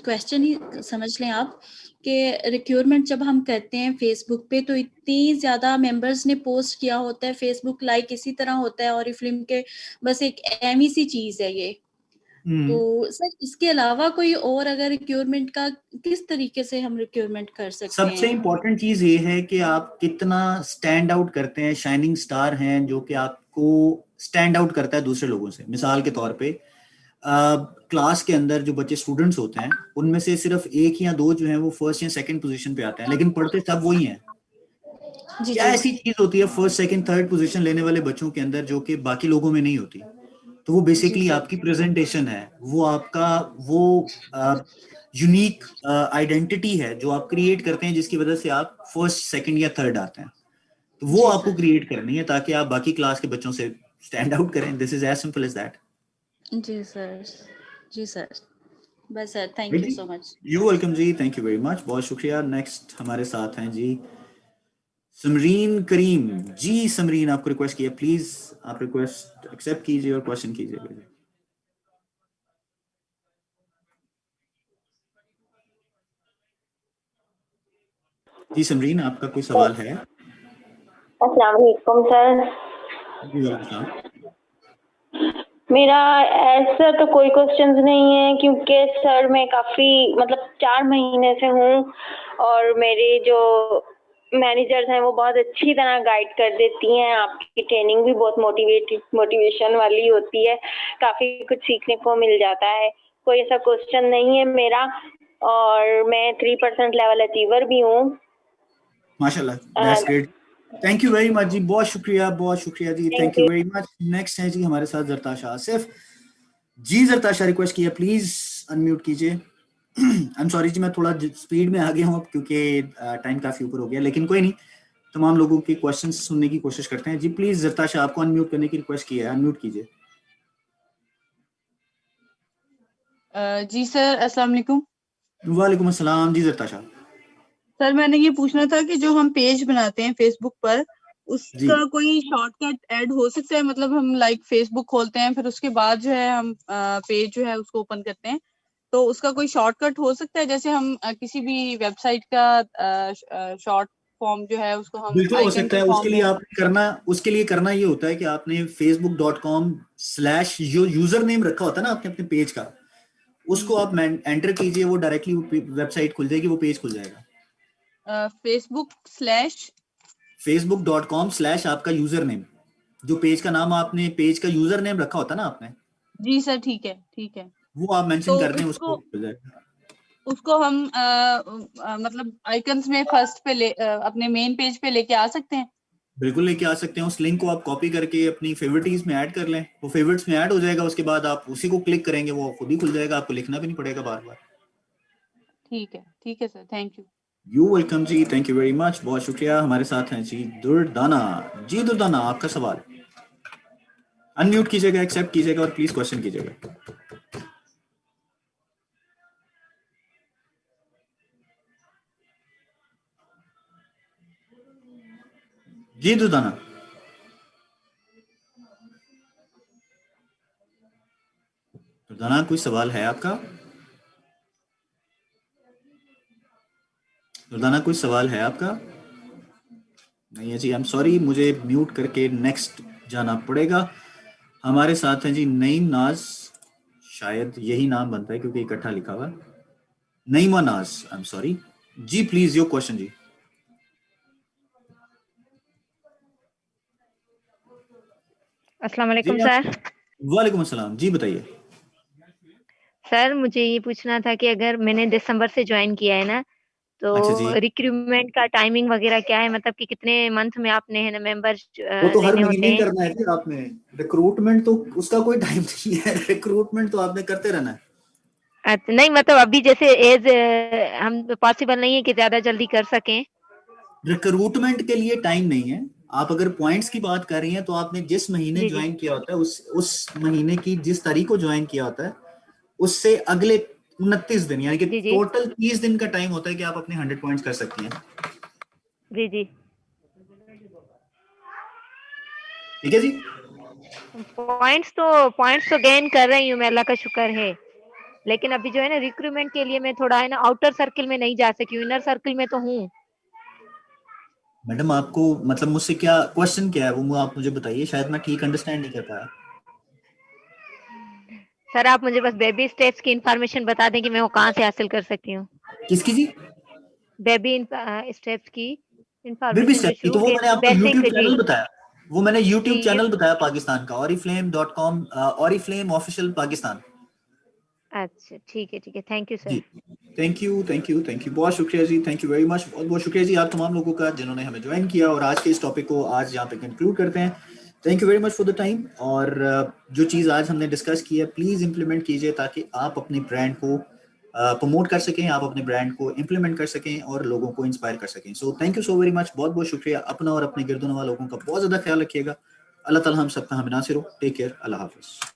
क्वेश्चन ही समझ लें आप कि रिक्रूटमेंट जब हम करते हैं फेसबुक पे तो इतनी ज़्यादा मेंबर्स ने पोस्ट किया होता है, फेसबुक लाइक इसी तरह होता है और ये फिल्म के बस एक अहमी सी चीज़ है ये। तो सर इसके अलावा कोई और अगर रिक्रूटमेंट का किस तरीके से हम रिक्रूटमेंट कर सकते सबसे हैं? इम्पोर्टेंट चीज ये है कि आप कितना स्टैंड आउट करते हैं, शाइनिंग स्टार हैं जो कि आपको स्टैंड आउट करता है दूसरे लोगों से। मिसाल के तौर पे क्लास के अंदर जो बच्चे स्टूडेंट्स होते हैं उनमें से सिर्फ एक या दो जो हैं वो फर्स्ट या सेकंड पोजीशन पे आते हैं, लेकिन पढ़ते सब वही हैं। जी क्या जी ऐसी चीज होती है फर्स्ट सेकंड थर्ड पोजीशन लेने वाले बच्चों के अंदर जो कि बाकी लोगों में नहीं होती? तो वो जी बेसिकली सर आपकी प्रेजेंटेशन है, वो आपका वो यूनिक आइडेंटिटी है जो आप क्रिएट करते हैं, जिसकी वजह से आप फर्स्ट सेकंड या थर्ड आते हैं। तो वो जी आपको सर क्रिएट करनी है ताकि आप बाकी क्लास के बच्चों से स्टैंड आउट करें। This is as simple as that. जी सर जी सर। बस sir, thank you so much. You welcome जी, थैंक यू वेरी मच, बहुत शुक्रिया। नेक्स्ट हमारे साथ हैं जी समरीन करीम जी। समरीन, आपको रिक्वेस्ट किया, प्लीज आप रिक्वेस्ट एक्सेप्ट कीजिए और क्वेश्चन कीजिए। जी समरीन, आपका कोई सवाल है? अस्सलाम वालेकुम सर। जी वेलकम। मेरा ऐसा तो कोई क्वेश्चंस नहीं है क्योंकि सर मैं काफ़ी मतलब 4 महीने से हूँ और मेरे जो मैनेजर्स हैं वो बहुत अच्छी तरह गाइड कर देती हैं। आपकी ट्रेनिंग भी बहुत मोटिवेशन वाली होती है, काफ़ी कुछ सीखने को मिल जाता है। कोई ऐसा क्वेश्चन नहीं है मेरा और मैं 3% लेवल अचीवर भी हूँ। माशाल्लाह, that's great. Thank you very much जी, बहुत शुक्रिया जी, thank you very much. Next है जी हमारे साथ जरताशा आसिफ जी। जरताशा, रिक्वेस्ट किया, प्लीज अनम्यूट कीजिए। आई एम सॉरी जी, मैं थोड़ा स्पीड में आ गया हूँ क्योंकि टाइम काफी ऊपर हो गया, लेकिन कोई नहीं, तमाम लोगों के क्वेश्चंस सुनने की कोशिश करते हैं जी। प्लीज जरताशा, आपको अनम्यूट करने की रिक्वेस्ट की है, अनम्यूट कीजिए। जी सर, अस्सलाम वालेकुम। वालेकुम अस्सलाम जी जरताशा। सर मैंने ये पूछना था कि जो हम पेज बनाते हैं फेसबुक पर, जी उसका कोई शॉर्टकट ऐड हो सकता है? मतलब हम लाइक फेसबुक खोलते हैं, फिर उसके बाद जो है हम पेज जो है उसको ओपन करते हैं, तो उसका कोई शॉर्टकट हो सकता है? जैसे हम किसी भी वेबसाइट का शॉर्ट फॉर्म जो है उसको हम बिल्कुल हो आइकन सकता के है। फॉर्म में। उसके लिए करना ये होता है कि आपने facebook.com/ जो यूजर नेम रखा होता है ना आपने अपने पेज का, उसको आप एंटर कीजिए, वो डायरेक्टली वेबसाइट खुल जाएगी, वो पेज खुल जाएगा। facebook.com/ आपका यूजर नेम, जो पेज का नाम आपने पेज का यूजर नेम रखा होता है ना आपने, जी सर, ठीक है ठीक है। वो आप मेंशन तो कर दें, उसको खुल जाएगा। उसको हम मतलब आइकन्स में फर्स्ट पे अपने मेन पेज पे लेके आ सकते हैं? बिल्कुल लेके आ सकते हैं। उस लिंक को आप कॉपी करके अपनी फेवरेटीज में ऐड कर लें, वो फेवरेट्स में ऐड हो जाएगा। उसके बाद आप उसी को क्लिक करेंगे, वो खुद ही खुल जाएगा, आपको लिखना भी नहीं पड़ेगा बार बार। ठीक है sir, thank you. You welcome जी, थैंक यू वेरी मच, बहुत शुक्रिया। हमारे साथ हैं जी दुर्दाना जी। दुर्दाना, आपका सवाल अनम्यूट कीजिएगा, एक्सेप्ट कीजिएगा और प्लीज क्वेश्चन कीजिएगा। जी दुर्दाना, दुर्दाना कोई सवाल है आपका? दुर्दाना कोई सवाल है आपका? नहीं है जी, आई एम सॉरी, मुझे म्यूट करके नेक्स्ट जाना पड़ेगा। हमारे साथ हैं जी नईम नाज, शायद यही नाम बनता है क्योंकि इकट्ठा लिखा हुआ है। Naima Naz, I am sorry जी, प्लीज योर क्वेश्चन जी। अस्सलाम जी वालेकुम आप, सर। वालेकुम अस्सलाम जी, बताइए। सर मुझे ये पूछना था कि अगर मैंने दिसंबर से ज्वाइन किया है ना, अच्छा जी, तो रिक्रूटमेंट का टाइमिंग वगैरह क्या है? मतलब कि कितने मंथ में आपने है ना मेंबर्स वो तो हर लेने होते महीने हैं? करना है फिर आपने। रिक्रूटमेंट तो उसका कोई टाइम नहीं है, रिक्रूटमेंट तो आपने करते रहना है। अच्छा, नहीं मतलब अभी जैसे एज हम पॉसिबल नहीं है कि ज्यादा जल्दी कर सकें। रिक्रूटमेंट के लिए टाइम नहीं है। आप अगर पॉइंट्स की बात कर रही हैं तो आपने जिस महीने जी जी ज्वाइन किया होता है, उस महीने की जिस तारीख को ज्वाइन किया होता है, उससे अगले 29 दिन, यानी कि जी जी टोटल 30 दिन का टाइम होता है कि आप अपने 100 पॉइंट्स कर सकती हैं। जी जी। ठीक है जी। पॉइंट्स तो गेन कर रही हूँ मैं, अल्लाह का शुक्र है। लेकिन अभी जो है ना रिक्रूटमेंट के लिए मैं थोड़ा है ना आउटर सर्किल में नहीं जा सकी हूँ, इनर सर्किल में तो हूँ। मैडम, आपको मतलब मुझसे क्या क्वेश्चन क्या है, वो आप मुझे बताइए, शायद मैं ठीक अंडरस्टैंड नहीं कर पाया। सर आप मुझे बस बेबी स्टेप्स की इंफॉर्मेशन बता दें कि मैं वो कहाँ से हासिल कर सकती हूँ। किसकी जी? बेबी स्टेप्स की बेबी इंफॉर्मेशन, जो स्टेप की शुरू तो वो के मैंने आपको बेसिक यूट्यूब जी चैनल बताया। वो मैंने जी यूट्यूब चैनल बताया पाकिस्तान का, oriflame.com, oriflame ऑफिशियल पाकिस्तान। अच्छा ठीक है, थैंक यू जी सर। थैंक यू, बहुत शुक्रिया जी, थैंक यू वेरी मच, बहुत बहुत शुक्रिया जी आप तमाम लोगों का जिन्होंने हमें ज्वाइन किया, और आज के इस टॉपिक को आज यहाँ पे कंक्लूड करते हैं। Thank you very much for the time. और जो चीज़ आज हमने डिस्कस की है प्लीज़ इम्प्लीमेंट कीजिए ताकि आप अपने ब्रांड को प्रमोट कर सकें, आप अपने ब्रांड को इम्प्लीमेंट कर सकें और लोगों को इंस्पायर कर सकें। So thank you so very much, बहुत बहुत शुक्रिया। अपना और अपने गिरदोनवा लोगों का बहुत ज़्यादा ख्याल रखिएगा। अल्लाह ताला हम सबका हम नासिर हो। टेक केयर, अल्लाह हाफिज़।